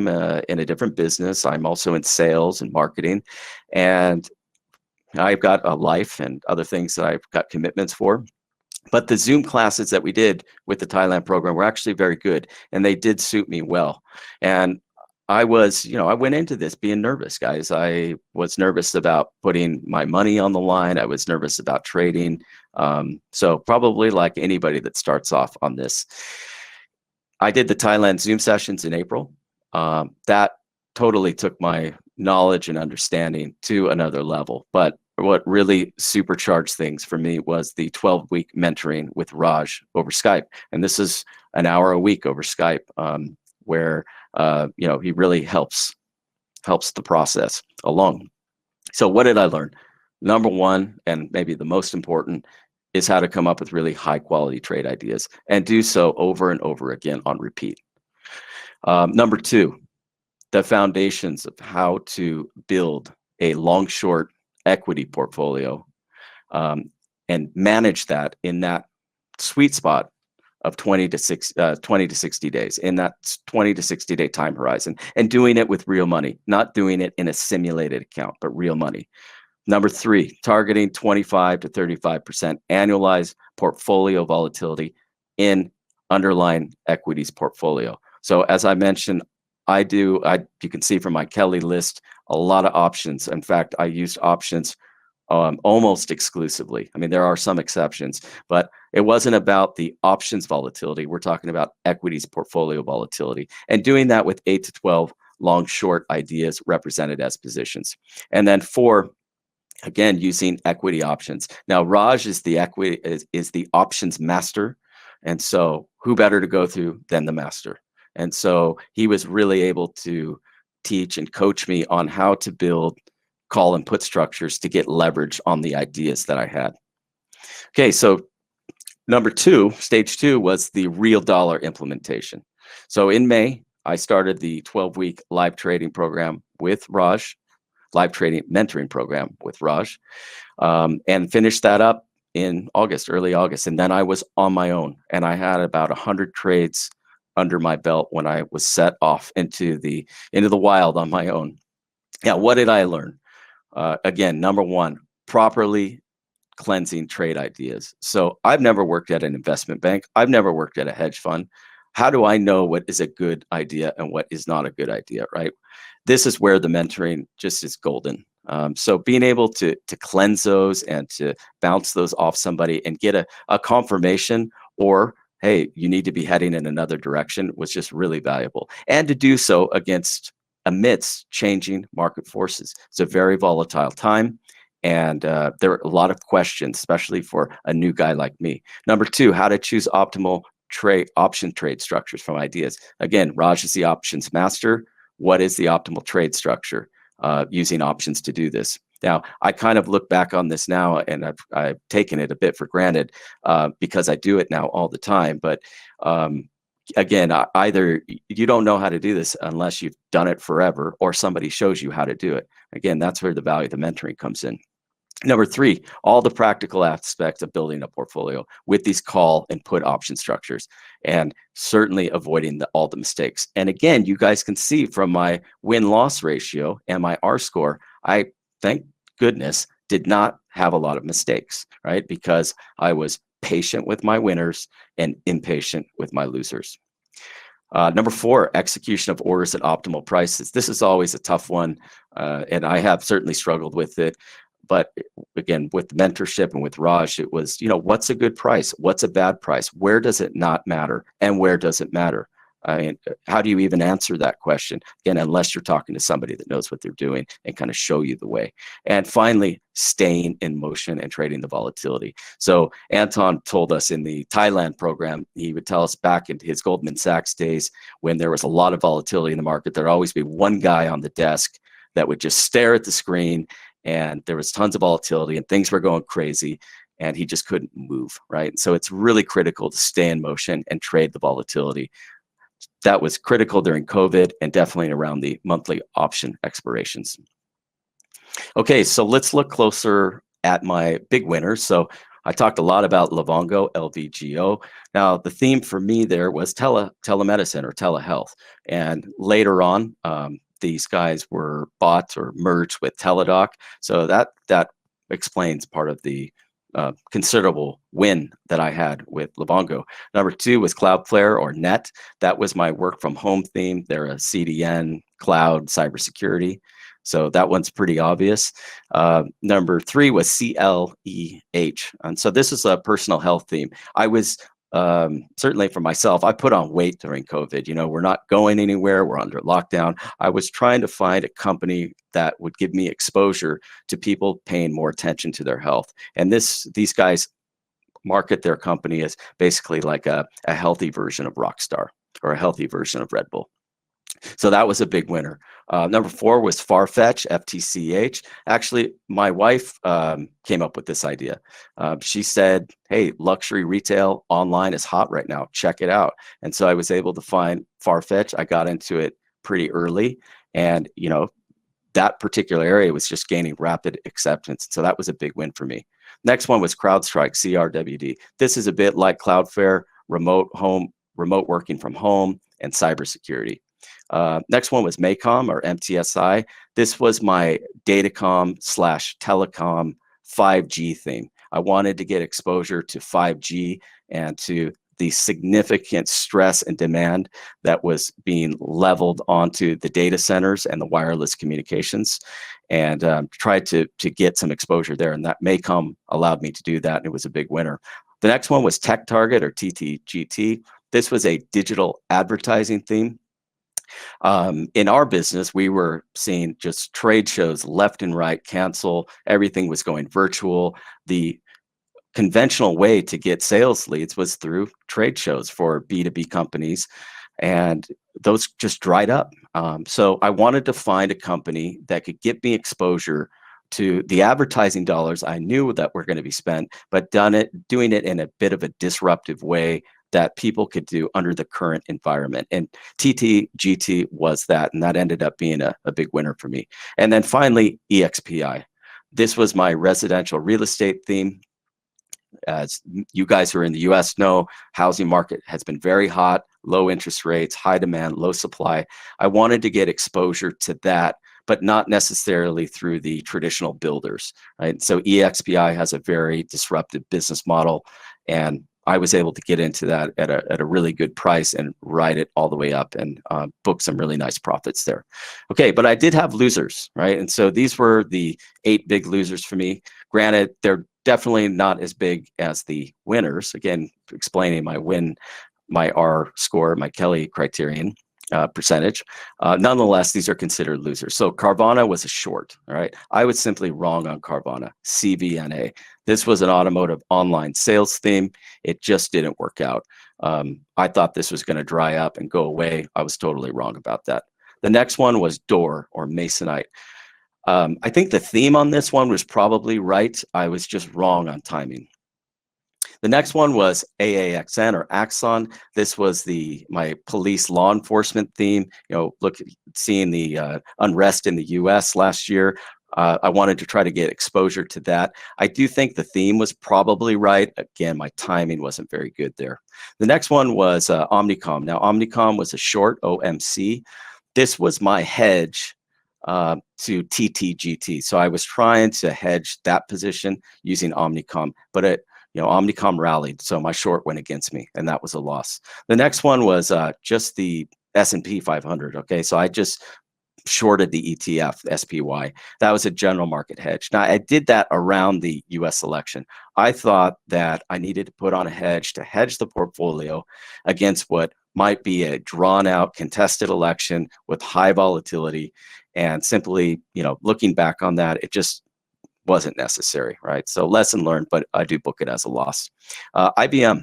Speaker 2: in a different business. I'm also in sales and marketing, and I've got a life and other things that I've got commitments for. But the Zoom classes that we did with the Thailand program were actually very good, and they did suit me well. And I went into this being nervous, guys. I was nervous about putting my money on the line. I was nervous about trading. So probably like anybody that starts off on this. I did the Thailand Zoom sessions in April. That totally took my knowledge and understanding to another level. But what really supercharged things for me was the 12-week mentoring with Raj over Skype. And this is an hour a week over Skype, where he really helps the process along. So what did I learn? Number one, and maybe the most important, is how to come up with really high quality trade ideas and do so over and over again on repeat. Number two, the foundations of how to build a long short equity portfolio and manage that in that sweet spot of 20 to 60 days, in that 20 to 60 day time horizon, and doing it with real money, not doing it in a simulated account, but real money. Number three, targeting 25 to 35% annualized portfolio volatility in underlying equities portfolio. So as I mentioned, you can see from my Kelly list, a lot of options. In fact, I used options almost exclusively. I mean, there are some exceptions, but it wasn't about the options volatility. We're talking about equities portfolio volatility, and doing that with 8 to 12 long short ideas represented as positions. And then four, again, using equity options. Now, Raj is the options master. And so who better to go through than the master? And so he was really able to teach and coach me on how to build call and put structures to get leverage on the ideas that I had. Okay, so number two, stage two, was the real dollar implementation. So in May, I started the 12-week live trading program with Raj, live trading mentoring program with Raj, and finished that up in August, early August. And then I was on my own, and I had about 100 trades under my belt when I was set off into the wild on my own. Yeah, what did I learn? Again, number one, properly cleansing trade ideas. So I've never worked at an investment bank. I've never worked at a hedge fund. How do I know what is a good idea and what is not a good idea, right? This is where the mentoring just is golden. So being able to cleanse those and to bounce those off somebody and get a confirmation, or hey, you need to be heading in another direction, was just really valuable. And to do so amidst changing market forces. It's a very volatile time. And there are a lot of questions, especially for a new guy like me. Number two, how to choose optimal option trade structures from ideas. Again, Raj is the options master. What is the optimal trade structure using options to do this? Now, I kind of look back on this now, and I've taken it a bit for granted because I do it now all the time. But again, either you don't know how to do this unless you've done it forever, or somebody shows you how to do it. Again, that's where the value of the mentoring comes in. Number three, all the practical aspects of building a portfolio with these call and put option structures, and certainly avoiding all the mistakes. And again, you guys can see from my win-loss ratio and my R score, I, thank goodness, did not have a lot of mistakes, right? Because I was patient with my winners and impatient with my losers. Number four, execution of orders at optimal prices. This is always a tough one, and I have certainly struggled with it. But again, with mentorship and with Raj, it was, what's a good price? What's a bad price? Where does it not matter? And where does it matter? I mean, how do you even answer that question? Again, unless you're talking to somebody that knows what they're doing and kind of show you the way. And finally, staying in motion and trading the volatility. So Anton told us in the Thailand program, he would tell us back in his Goldman Sachs days, when there was a lot of volatility in the market, there'd always be one guy on the desk that would just stare at the screen, and there was tons of volatility and things were going crazy, and he just couldn't move, right? So it's really critical to stay in motion and trade the volatility. That was critical during COVID and definitely around the monthly option expirations. Okay, so let's look closer at my big winners. So I talked a lot about Livongo, LVGO. Now, the theme for me there was telemedicine or telehealth. And later on, these guys were bought or merged with Teladoc. So that explains part of the considerable win that I had with Livongo. Number two was Cloudflare or Net. That was my work from home theme. They're a CDN, cloud, cybersecurity. So that one's pretty obvious. Number three was CLEH. And so this is a personal health theme. I was certainly for myself, I put on weight during COVID. We're not going anywhere. We're under lockdown. I was trying to find a company that would give me exposure to people paying more attention to their health. And these guys market their company as basically like a healthy version of Rockstar or a healthy version of Red Bull. So that was a big winner. Number four was Farfetch, FTCH. Actually, my wife came up with this idea. She said, hey, luxury retail online is hot right now. Check it out. And so I was able to find Farfetch. I got into it pretty early. And, that particular area was just gaining rapid acceptance. So that was a big win for me. Next one was CrowdStrike, CRWD. This is a bit like Cloudflare, remote working from home, and cybersecurity. Next one was Maycom or MTSI. This was my datacom/telecom 5G theme. I wanted to get exposure to 5G and to the significant stress and demand that was being leveled onto the data centers and the wireless communications, and tried to get some exposure there. And that Maycom allowed me to do that, and it was a big winner. The next one was TechTarget or TTGT. This was a digital advertising theme. In our business, we were seeing just trade shows left and right cancel. Everything was going virtual. The conventional way to get sales leads was through trade shows for B2B companies, and those just dried up. So I wanted to find a company that could get me exposure to the advertising dollars I knew that were going to be spent, but doing it in a bit of a disruptive way that people could do under the current environment. And TTGT was that, and that ended up being a big winner for me. And then finally, EXPI. This was my residential real estate theme. As you guys who are in the US know, housing market has been very hot, low interest rates, high demand, low supply. I wanted to get exposure to that, but not necessarily through the traditional builders, right? So EXPI has a very disruptive business model, and I was able to get into that at a really good price and ride it all the way up and book some really nice profits there. Okay, but I did have losers, right? And so these were the 8 big losers for me. Granted, they're definitely not as big as the winners. Again, explaining my R score, my Kelly criterion percentage. Nonetheless, these are considered losers. So Carvana was a short, all right? I was simply wrong on Carvana, CVNA. This was an automotive online sales theme. It just didn't work out. I thought this was going to dry up and go away. I was totally wrong about that. The next one was Door or Masonite. I think the theme on this one was probably right. I was just wrong on timing. The next one was AAXN or Axon. This was my police law enforcement theme. Seeing the unrest in the U.S. last year, I wanted to try to get exposure to that. I do think the theme was probably right. Again, my timing wasn't very good there. The next one was Omnicom. Now, Omnicom was a short, OMC. This was my hedge to TTGT. So I was trying to hedge that position using Omnicom, but Omnicom rallied, so my short went against me, and that was a loss. The next one was just the S&P 500. Okay, so I just shorted the ETF, SPY. That was a general market hedge. Now, I did that around the US election. I thought that I needed to put on a hedge to hedge the portfolio against what might be a drawn out contested election with high volatility. And simply, looking back on that, it just wasn't necessary, right? So lesson learned, but I do book it as a loss. IBM.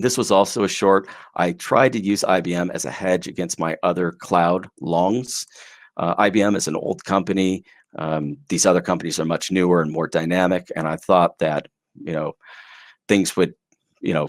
Speaker 2: This was also a short. I tried to use IBM as a hedge against my other cloud longs. IBM is an old company. These other companies are much newer and more dynamic. And I thought that, things would,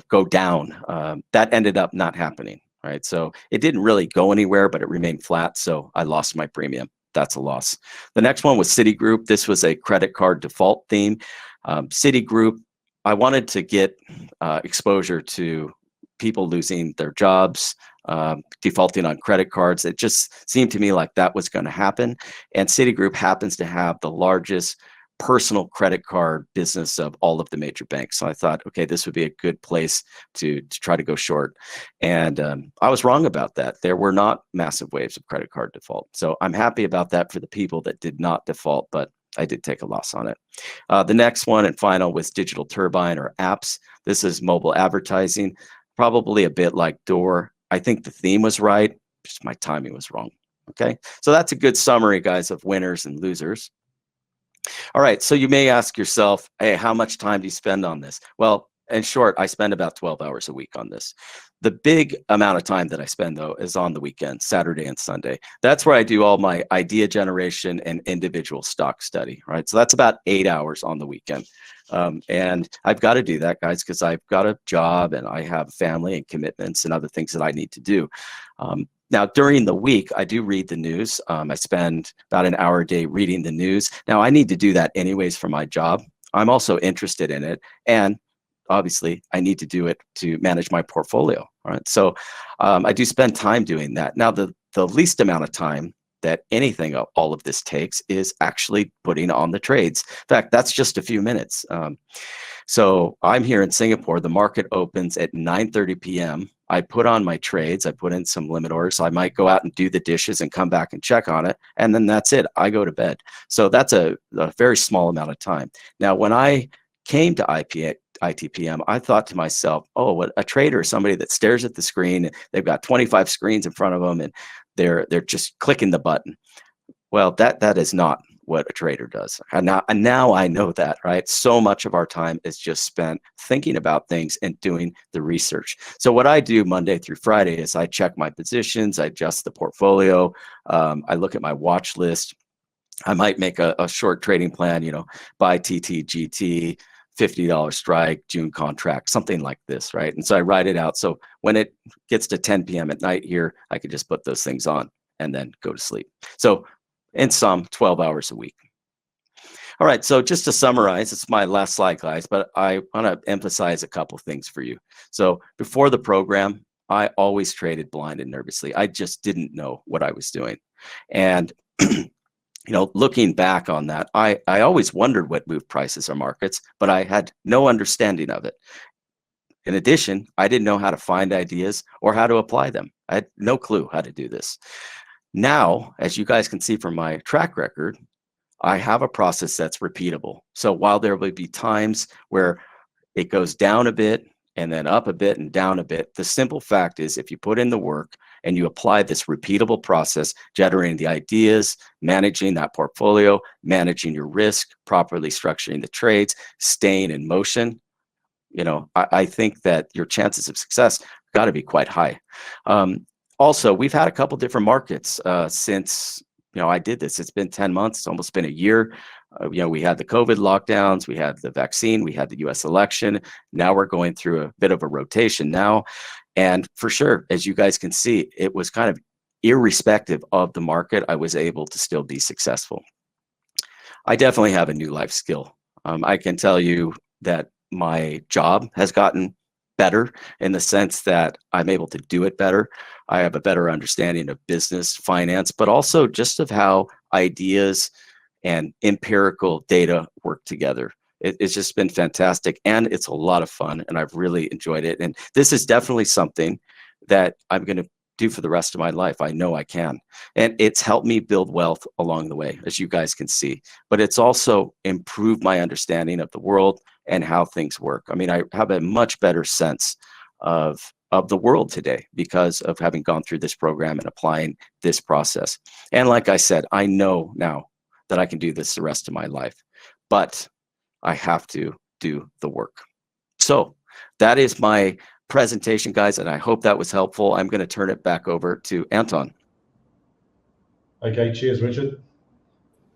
Speaker 2: go down. That ended up not happening, right? So it didn't really go anywhere, but it remained flat. So I lost my premium. That's a loss. The next one was Citigroup. This was a credit card default theme. Citigroup, I wanted to get exposure to people losing their jobs, defaulting on credit cards. It just seemed to me like that was going to happen. And Citigroup happens to have the largest personal credit card business of all of the major banks. So I thought, okay, this would be a good place to try to go short. And I was wrong about that. There were not massive waves of credit card default. So I'm happy about that for the people that did not default, but I did take a loss on it. The next one and final was Digital Turbine or apps. This is mobile advertising, probably a bit like Door. I think the theme was right, just my timing was wrong. Okay, so that's a good summary, guys, of winners and losers. All right, so you may ask yourself, hey, how much time do you spend on this? Well, in short, I spend about 12 hours a week on this. The big amount of time that I spend, though, is on the weekend, Saturday and Sunday. That's where I do all my idea generation and individual stock study, right? So that's about 8 hours on the weekend. And I've got to do that, guys, because I've got a job and I have family and commitments and other things that I need to do. Now, during the week, I do read the news. I spend about an hour a day reading the news. Now, I need to do that anyways for my job. I'm also interested in it. And obviously, I need to do it to manage my portfolio. Right? So I do spend time doing that. Now, the least amount of time that anything of all of this takes is actually putting on the trades. In fact, that's just a few minutes. So I'm here in Singapore. The market opens at 9:30 p.m. I put on my trades. I put in some limit orders. I might go out and do the dishes and come back and check on it. And then that's it. I go to bed. So that's a very small amount of time. Now, when I came to ITPM, I thought to myself, oh, what a trader is somebody that stares at the screen. They've got 25 screens in front of them and they're just clicking the button. Well, that is not what a trader does. And now I know that, right? So much of our time is just spent thinking about things and doing the research. So what I do Monday through Friday is I check my positions, I adjust the portfolio, I look at my watch list. I might make a short trading plan, buy TTGT, $50 strike, June contract, something like this, right? And so I write it out. So when it gets to 10 p.m. at night here, I could just put those things on and then go to sleep. So in sum, 12 hours a week. All right, so just to summarize, it's my last slide, guys, but I want to emphasize a couple things for you. So before the program, I always traded blind and nervously. I just didn't know what I was doing. And looking back on that, I always wondered what moved prices or markets, but I had no understanding of it. In addition, I didn't know how to find ideas or how to apply them. I had no clue how to do this. Now, as you guys can see from my track record, I have a process that's repeatable. So while there will be times where it goes down a bit and then up a bit and down a bit, the simple fact is if you put in the work and you apply this repeatable process, generating the ideas, managing that portfolio, managing your risk, properly structuring the trades, staying in motion, I think that your chances of success got to be quite high. Also, we've had a couple different markets since I did this. It's been 10 months, it's almost been a year. We had the COVID lockdowns, we had the vaccine, we had the US election. Now we're going through a bit of a rotation now. And for sure, as you guys can see, it was kind of irrespective of the market, I was able to still be successful. I definitely have a new life skill. I can tell you that my job has gotten better in the sense that I'm able to do it better. I have a better understanding of business, finance, but also just of how ideas and empirical data work together. It's just been fantastic, and it's a lot of fun, and I've really enjoyed it. And this is definitely something that I'm going to do for the rest of my life. I know I can. And it's helped me build wealth along the way, as you guys can see. But it's also improved my understanding of the world and how things work. I mean, I have a much better sense of the world today because of having gone through this program and applying this process. And like I said, I know now that I can do this the rest of my life, but I have to do the work. So that is my presentation, guys, and I hope that was helpful. I'm going to turn it back over to Anton.
Speaker 1: Okay, cheers, Richard.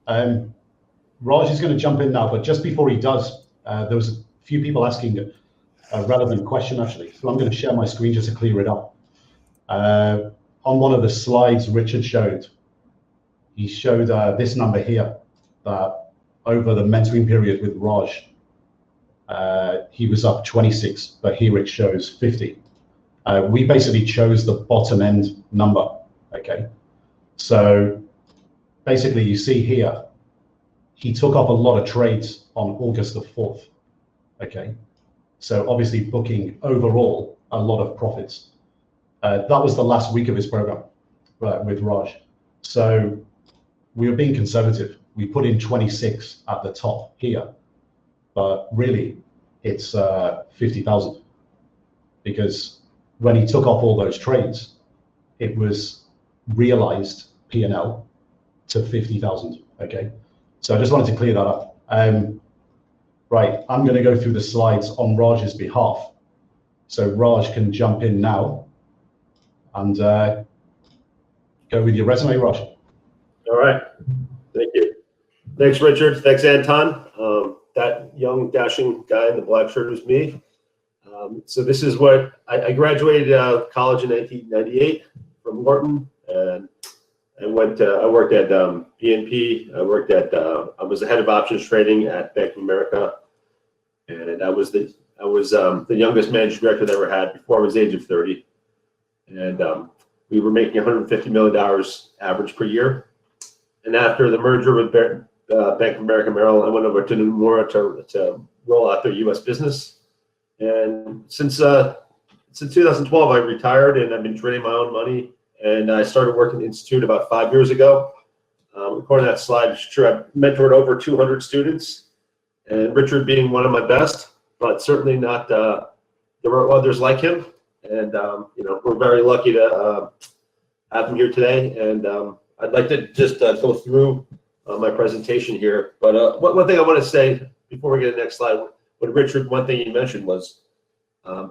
Speaker 1: Raj is going to jump in now, but just before he does, there was a few people asking a relevant question, actually. So I'm going to share my screen just to clear it up. On one of the slides Richard showed, he showed this number here, that over the mentoring period with Raj, he was up 26, but here it shows 50. We basically chose the bottom end number, okay? So basically you see here, he took up a lot of trades on August the 4th, okay? So obviously booking overall a lot of profits. That was the last week of his program with Raj. So we were being conservative. We put in 26 at the top here, but really it's 50,000 because when he took off all those trades, it was realized P&L to 50,000, okay? So I just wanted to clear that up. Right, I'm going to go through the slides on Raj's behalf. So Raj can jump in now and go with your resume, Raj.
Speaker 3: All right, thank you. Thanks, Richard. Thanks, Anton. That young dashing guy in the black shirt was me. So this is what I graduated college in 1998 from Wharton, and I worked at BNP. I was the head of options trading at Bank of America, and I was the youngest managing director they ever had before I was the age of 30, and we were making $150 million average per year. And after the merger with Bank of America Merrill, I went over to Nomura to roll out their U.S. business. And since 2012, I retired, and I've been trading my own money. And I started working at the Institute about 5 years ago. According to that slide, it's true, I've mentored over 200 students, and Richard being one of my best, but certainly not, there are others like him. And, we're very lucky to have him here today. And I'd like to just go through my presentation here. But one thing I want to say before we get to the next slide, what Richard, one thing he mentioned was,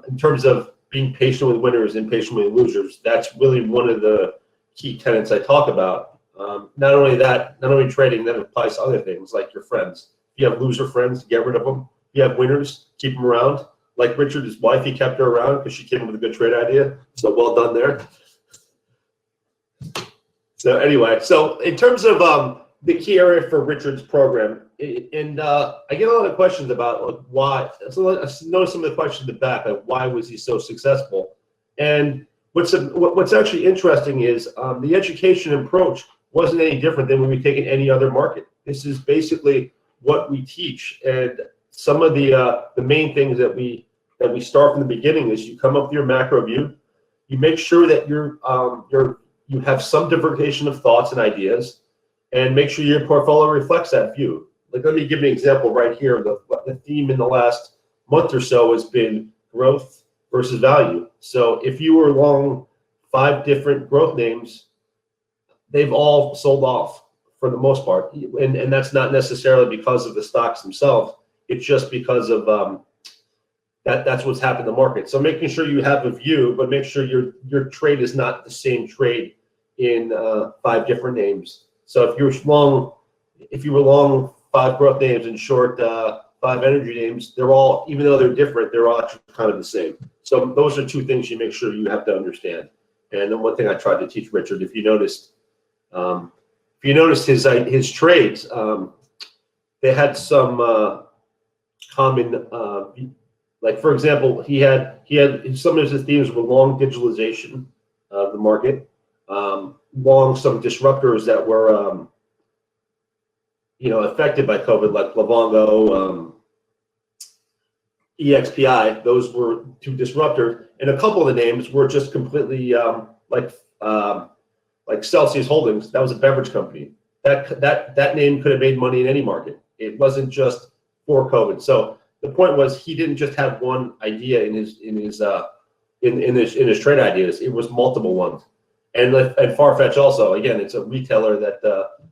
Speaker 3: in terms of being patient with winners and patient with losers, that's really one of the key tenets I talk about. Not only trading, that applies to other things like your friends. If you have loser friends, get rid of them. If you have winners, keep them around. Like Richard, his wife, he kept her around because she came up with a good trade idea. So well done there. So anyway, so in terms of the key area for Richard's program, I get a lot of questions about like, why. So I noticed some of the questions in the back, like why was he so successful? And what's actually interesting is the education approach wasn't any different than when we take in any other market. This is basically what we teach, and some of the main things that we start from the beginning is you come up with your macro view, you make sure that you have some divergence of thoughts and ideas, and make sure your portfolio reflects that view. Like, let me give you an example right here. The theme in the last month or so has been growth versus value. So if you were long 5 different growth names, they've all sold off for the most part. And that's not necessarily because of the stocks themselves. It's just because of that's what's happened in the market. So making sure you have a view, but make sure your trade is not the same trade in 5 different names. So if you were long 5 growth names and short 5 energy names, they're all, even though they're different, they're all actually kind of the same. So those are 2 things you make sure you have to understand. And then one thing I tried to teach Richard, if you noticed his trades, they had some common, like for example, he had some of his themes were long digitalization of the market, long some disruptors that were affected by COVID, like Livongo, EXPI. Those were 2 disruptors, and a couple of the names were just completely like Celsius Holdings. That was a beverage company. That name could have made money in any market. It wasn't just for COVID. So the point was, he didn't just have one idea in his trade ideas. It was multiple ones. And Farfetch also, again, it's a retailer that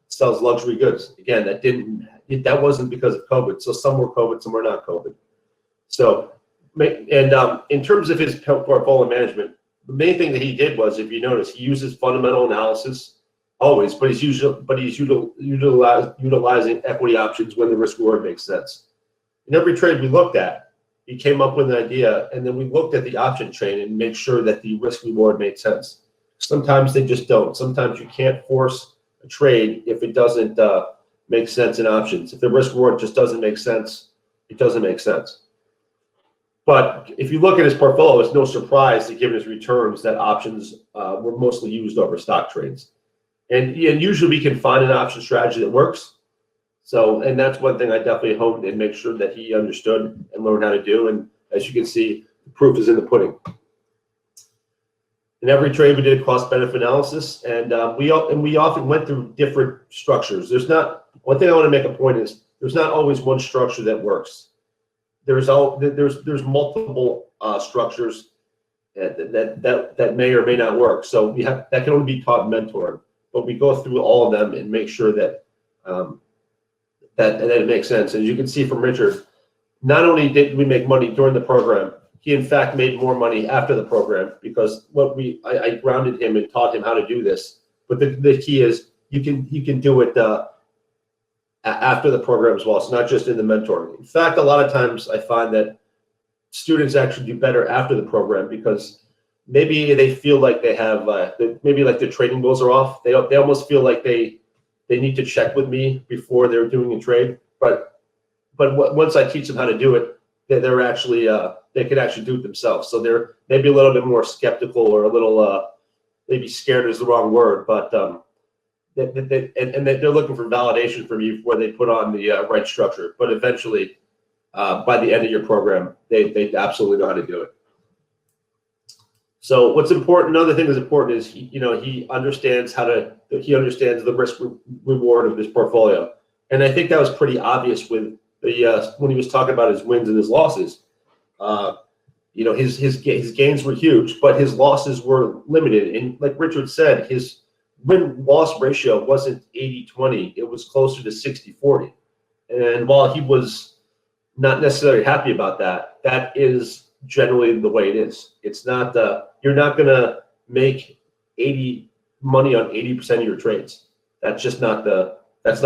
Speaker 3: sells luxury goods. Again, that wasn't because of COVID. So some were COVID, some were not COVID. So, and in terms of his portfolio management, the main thing that he did was, if you notice, he uses fundamental analysis always, but he's utilizing equity options when the risk reward makes sense. In every trade we looked at, he came up with an idea, and then we looked at the option chain and made sure that the risk reward made sense. Sometimes they just don't. Sometimes you can't force a trade if it doesn't make sense in options. If the risk reward just doesn't make sense, it doesn't make sense. But if you look at his portfolio, it's no surprise that given his returns, that options were mostly used over stock trades. And usually we can find an option strategy that works. So, and that's one thing I definitely honed and make sure that he understood and learned how to do. And as you can see, the proof is in the pudding. In every trade, we did a cost-benefit analysis, and we often went through different structures. One thing I want to make a point is, there's not always one structure that works. There's multiple structures that may or may not work. So that can only be taught in mentoring, but we go through all of them and make sure that that it makes sense. As you can see from Richard, not only did we make money during the program, he in fact made more money after the program, because I grounded him and taught him how to do this. But the key is you can do it after the program as well. It's not just in the mentoring. In fact, a lot of times I find that students actually do better after the program, because maybe they feel like they have maybe like their trading goals are off. They almost feel like they need to check with me before they're doing a trade. But once I teach them how to do it, they're actually they can actually do it themselves. So they're maybe a little bit more skeptical, or a little maybe scared is the wrong word, but they're looking for validation from you before they put on the right structure. But eventually, by the end of your program, they absolutely know how to do it. So what's important, another thing that's important is he understands the risk reward of this portfolio, and I think that was pretty obvious with when he was talking about his wins and his losses. His gains were huge, but his losses were limited. And like Richard said, his win-loss ratio wasn't 80-20; it was closer to 60-40. And while he was not necessarily happy about that, that is generally the way it is. It's not you're not going to make money on 80% of your trades. That's just not that's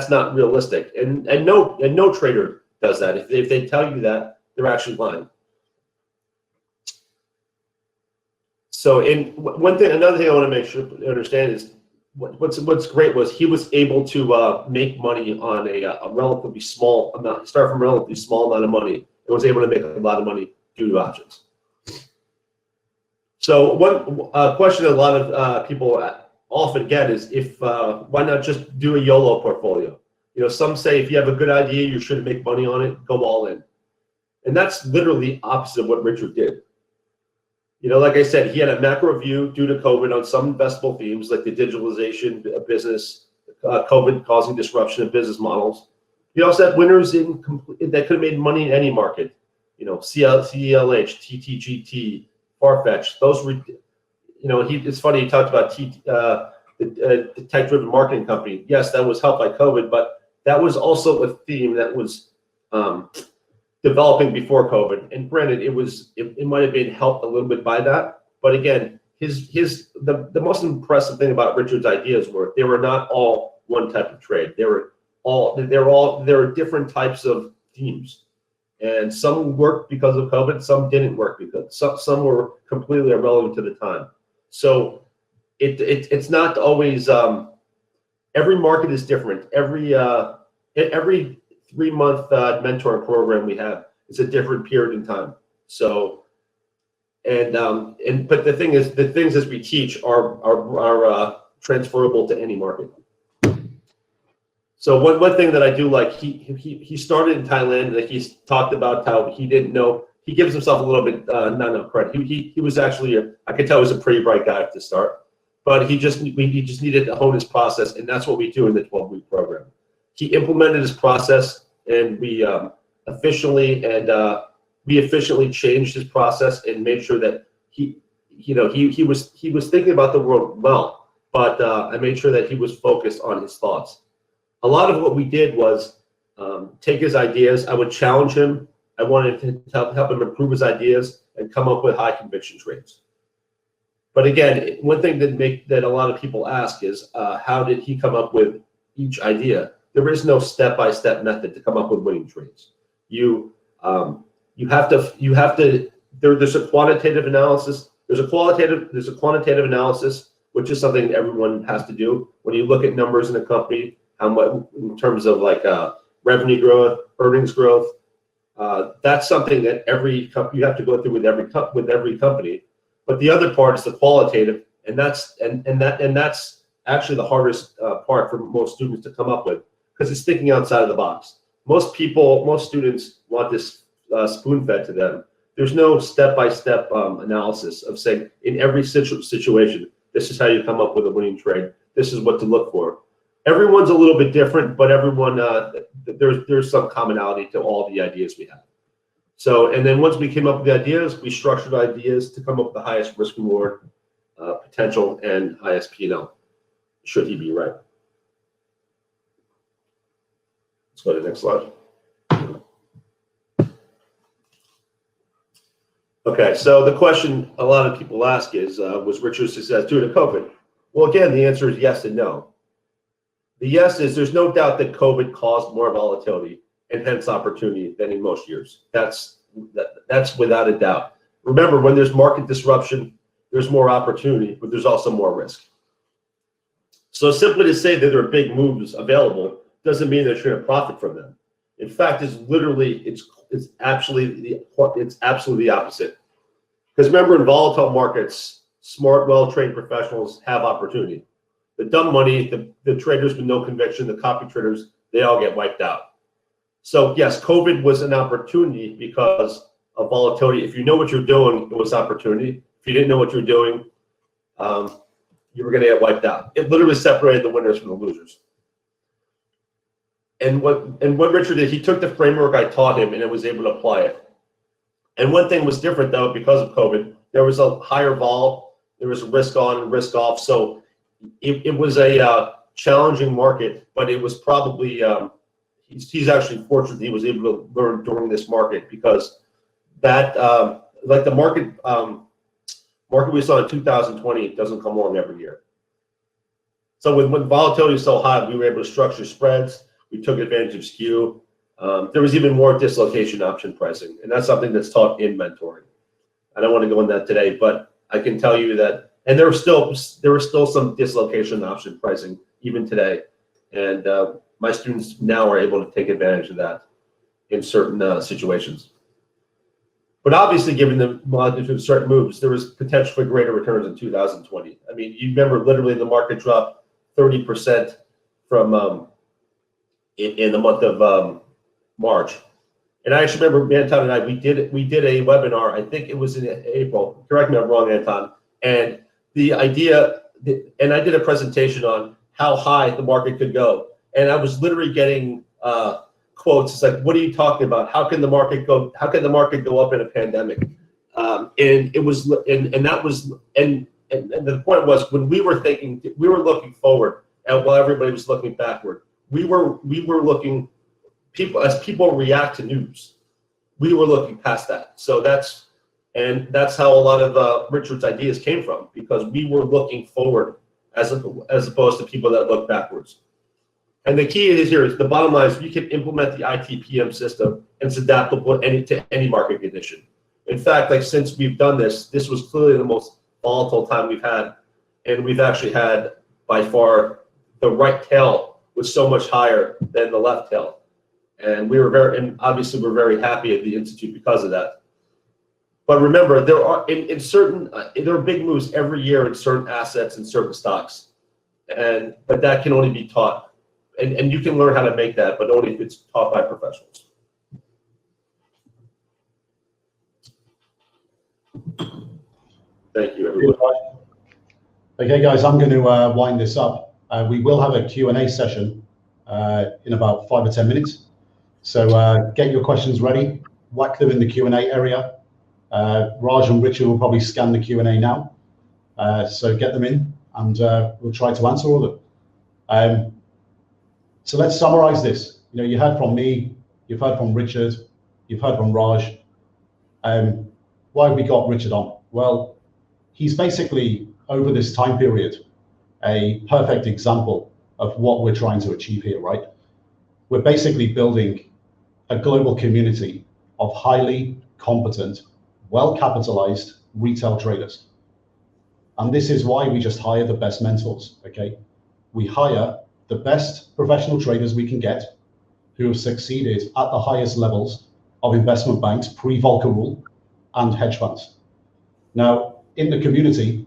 Speaker 3: not realistic. And no trader does that. If they tell you that, they're actually lying. So another thing I want to make sure you understand is, what's great was he was able to make money on a relatively small amount. Start from a relatively small amount of money and was able to make a lot of money due to options. So one question a lot of people often get is why not just do a YOLO portfolio? Some say if you have a good idea, you shouldn't make money on it, go all in. And that's literally opposite of what Richard did. Like I said, he had a macro view due to COVID on some investable themes like the digitalization of business, COVID causing disruption of business models. He also had winners that could have made money in any market. CELH, TTGT, Farfetch. Those were, it's funny, he talked about the tech-driven marketing company. Yes, that was helped by COVID, but that was also a theme that was developing before COVID. And granted, it might have been helped a little bit by that. But again, the most impressive thing about Richard's ideas were they were not all one type of trade. There were different types of themes. And some worked because of COVID, some didn't work because some were completely irrelevant to the time. So it's not always every market is different. Every 3-month mentoring program we have is a different period in time. So but the thing is, the things as we teach are transferable to any market. So one thing that I do like, he started in Thailand, and he's talked about how he didn't know. He gives himself a little bit not enough credit. He was actually I could tell he was a pretty bright guy at the start, but he just needed to hone his process, and that's what we do in the 12-week program. He implemented his process, and we efficiently changed his process and made sure that he was thinking about the world well, but I made sure that he was focused on his thoughts. A lot of what we did was take his ideas. I would challenge him. I wanted to help him improve his ideas and come up with high conviction trades. But again, one thing that a lot of people ask is how did he come up with each idea? There is no step-by-step method to come up with winning trades. You have to. There's a quantitative analysis. There's a quantitative analysis, which is something that everyone has to do when you look at numbers in a company. How much in terms of like revenue growth, earnings growth. That's something that you have to go through with every company. But the other part is the qualitative, and that's actually the hardest part for most students to come up with, because it's thinking outside of the box. Most students want this spoon-fed to them. There's no step-by-step analysis of saying in every situation, this is how you come up with a winning trade. This is what to look for. Everyone's a little bit different, but everyone there's some commonality to all the ideas we have. So, and then once we came up with the ideas, we structured ideas to come up with the highest risk reward potential and highest P&L. Should he be right? Let's go to the next slide. Okay, so the question a lot of people ask is, was Richard's success due to COVID? Well, again, the answer is yes and no. The yes is there's no doubt that COVID caused more volatility and hence opportunity than in most years. That's without a doubt. Remember, when there's market disruption, there's more opportunity, but there's also more risk. So simply to say that there are big moves available doesn't mean that you're going to profit from them. In fact, it's absolutely the opposite. Because remember, in volatile markets, smart, well-trained professionals have opportunity. The dumb money, the traders with no conviction, the copy traders, they all get wiped out. So yes, COVID was an opportunity because of volatility. If you know what you're doing, it was opportunity. If you didn't know what you're doing, you were going to get wiped out. It literally separated the winners from the losers. And what Richard did, he took the framework I taught him and was able to apply it. And one thing was different though, because of COVID, there was a higher vol, there was risk on and risk off. So it was a challenging market, but it was probably he's actually fortunate he was able to learn during this market, because that like the market we saw in 2020 doesn't come along every year. So when volatility was so high, we were able to structure spreads. We took advantage of skew. There was even more dislocation option pricing, and that's something that's taught in mentoring. I don't want to go into that today, but I can tell you that And there was still some dislocation in option pricing even today, and my students now are able to take advantage of that in certain situations. But obviously, given the magnitude of certain moves, there was potential for greater returns in 2020. I mean, you remember literally the market dropped 30% from in the month of March. And I actually remember Anton and I, we did a webinar, I think it was in April, correct me if I'm wrong, Anton, and the idea, and I did a presentation on how high the market could go. And I was literally getting quotes. It's like, what are you talking about? How can the market go up in a pandemic? And it was, and that was, and the point was, when we were thinking, we were looking forward, and while everybody was looking backward, we were looking, as people react to news, we were looking past that. So that's how a lot of Richard's ideas came from, because we were looking forward as opposed to people that look backwards. And the key is here is the bottom line is we can implement the ITPM system and it's adaptable to any market condition. In fact, like since we've done this was clearly the most volatile time we've had, and we've actually had by far the right tail was so much higher than the left tail. And obviously we're very happy at the Institute because of that. But remember, there are there are big moves every year in certain assets and certain stocks, but that can only be taught, and you can learn how to make that, but only if it's taught by professionals. Thank you, everyone.
Speaker 1: Okay, guys, I'm going to wind this up. We will have a Q&A session in about 5 or 10 minutes. So get your questions ready, whack them in the Q&A area. Raj and Richard will probably scan the Q&A now. So get them in and we'll try to answer all of them. So let's summarize this. You heard from me, you've heard from Richard, you've heard from Raj. Why have we got Richard on? Well, he's basically, over this time period, a perfect example of what we're trying to achieve here, right? We're basically building a global community of highly competent, well-capitalized retail traders. And this is why we just hire the best mentors, okay? We hire the best professional traders we can get who have succeeded at the highest levels of investment banks, pre-Volcker rule, and hedge funds. Now, in the community,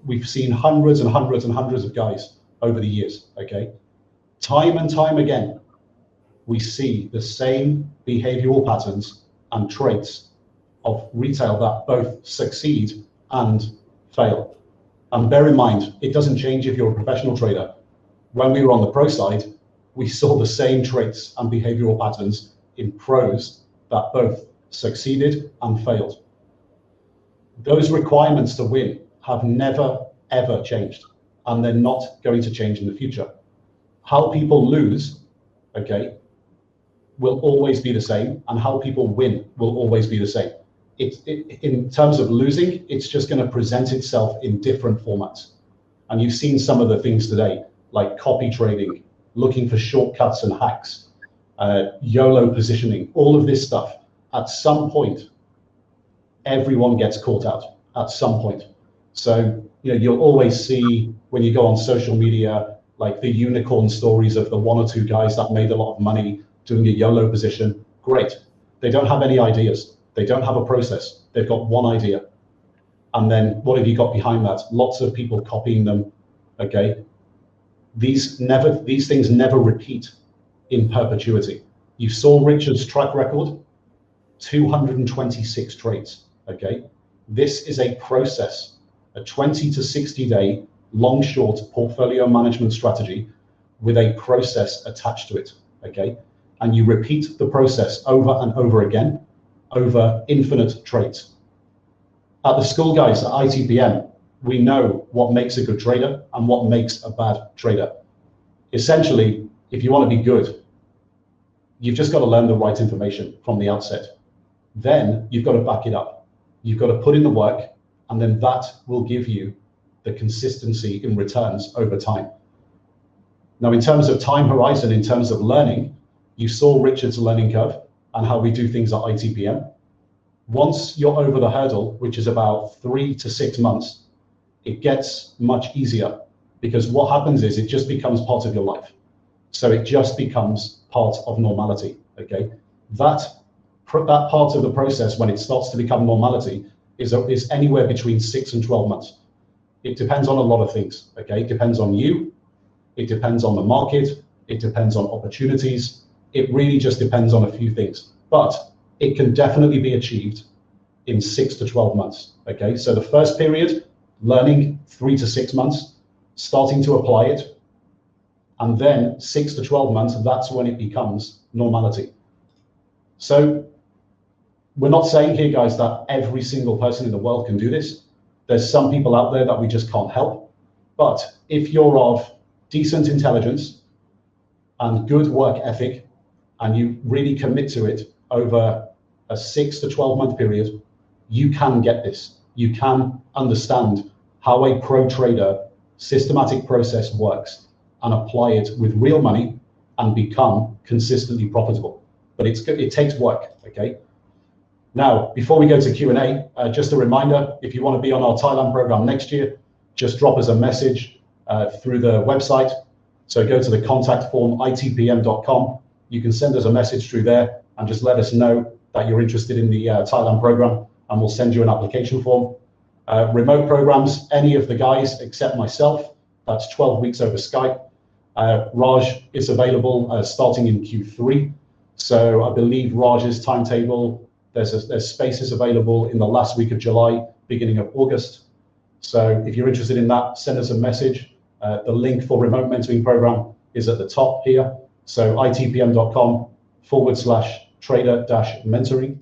Speaker 1: we've seen hundreds and hundreds and hundreds of guys over the years, okay? Time and time again, we see the same behavioral patterns and traits of retail that both succeed and fail. And bear in mind, it doesn't change if you're a professional trader. When we were on the pro side, we saw the same traits and behavioral patterns in pros that both succeeded and failed. Those requirements to win have never, ever changed, and they're not going to change in the future. How people lose, okay, will always be the same, and how people win will always be the same. In terms of losing, it's just going to present itself in different formats. And you've seen some of the things today, like copy trading, looking for shortcuts and hacks, YOLO positioning, all of this stuff. At some point, everyone gets caught out at some point. So, you'll always see when you go on social media, like the unicorn stories of the one or two guys that made a lot of money doing a YOLO position. Great. They don't have any ideas. They don't have a process. They've got one idea. And then what have you got behind that? Lots of people copying them, okay? These things never repeat in perpetuity. You saw Richard's track record, 226 trades, okay? This is a process, a 20 to 60 day long short portfolio management strategy with a process attached to it, okay? And you repeat the process over and over again over infinite trades. At the school, guys, at ITPM, we know what makes a good trader and what makes a bad trader. Essentially, if you want to be good, you've just got to learn the right information from the outset. Then you've got to back it up. You've got to put in the work, and then that will give you the consistency in returns over time. Now, in terms of time horizon, in terms of learning, you saw Richard's learning curve and how we do things at ITPM. Once you're over the hurdle, which is about 3 to 6 months, it gets much easier, because what happens is it just becomes part of your life. So it just becomes part of normality, okay? That part of the process, when it starts to become normality, is anywhere between 6 and 12 months. It depends on a lot of things, okay? It depends on you, it depends on the market, it depends on opportunities. It really just depends on a few things, but it can definitely be achieved in 6 to 12 months, okay? So the first period, learning 3 to 6 months, starting to apply it, and then 6 to 12 months, that's when it becomes normality. So we're not saying here, guys, that every single person in the world can do this. There's some people out there that we just can't help. But if you're of decent intelligence and good work ethic, and you really commit to it over a 6 to 12 month period, you can get this. You can understand how a pro trader systematic process works and apply it with real money and become consistently profitable. But it takes work, okay? Now, before we go to Q&A, just a reminder, if you want to be on our Thailand program next year, just drop us a message through the website. So go to the contact form, itpm.com. You can send us a message through there and just let us know that you're interested in the Thailand program, and we'll send you an application form. Remote programs, any of the guys except myself, that's 12 weeks over Skype. Raj is available starting in Q3. So I believe Raj's timetable, there's spaces available in the last week of July, beginning of August. So if you're interested in that, send us a message. The link for remote mentoring program is at the top here. So itpm.com/trader-mentoring.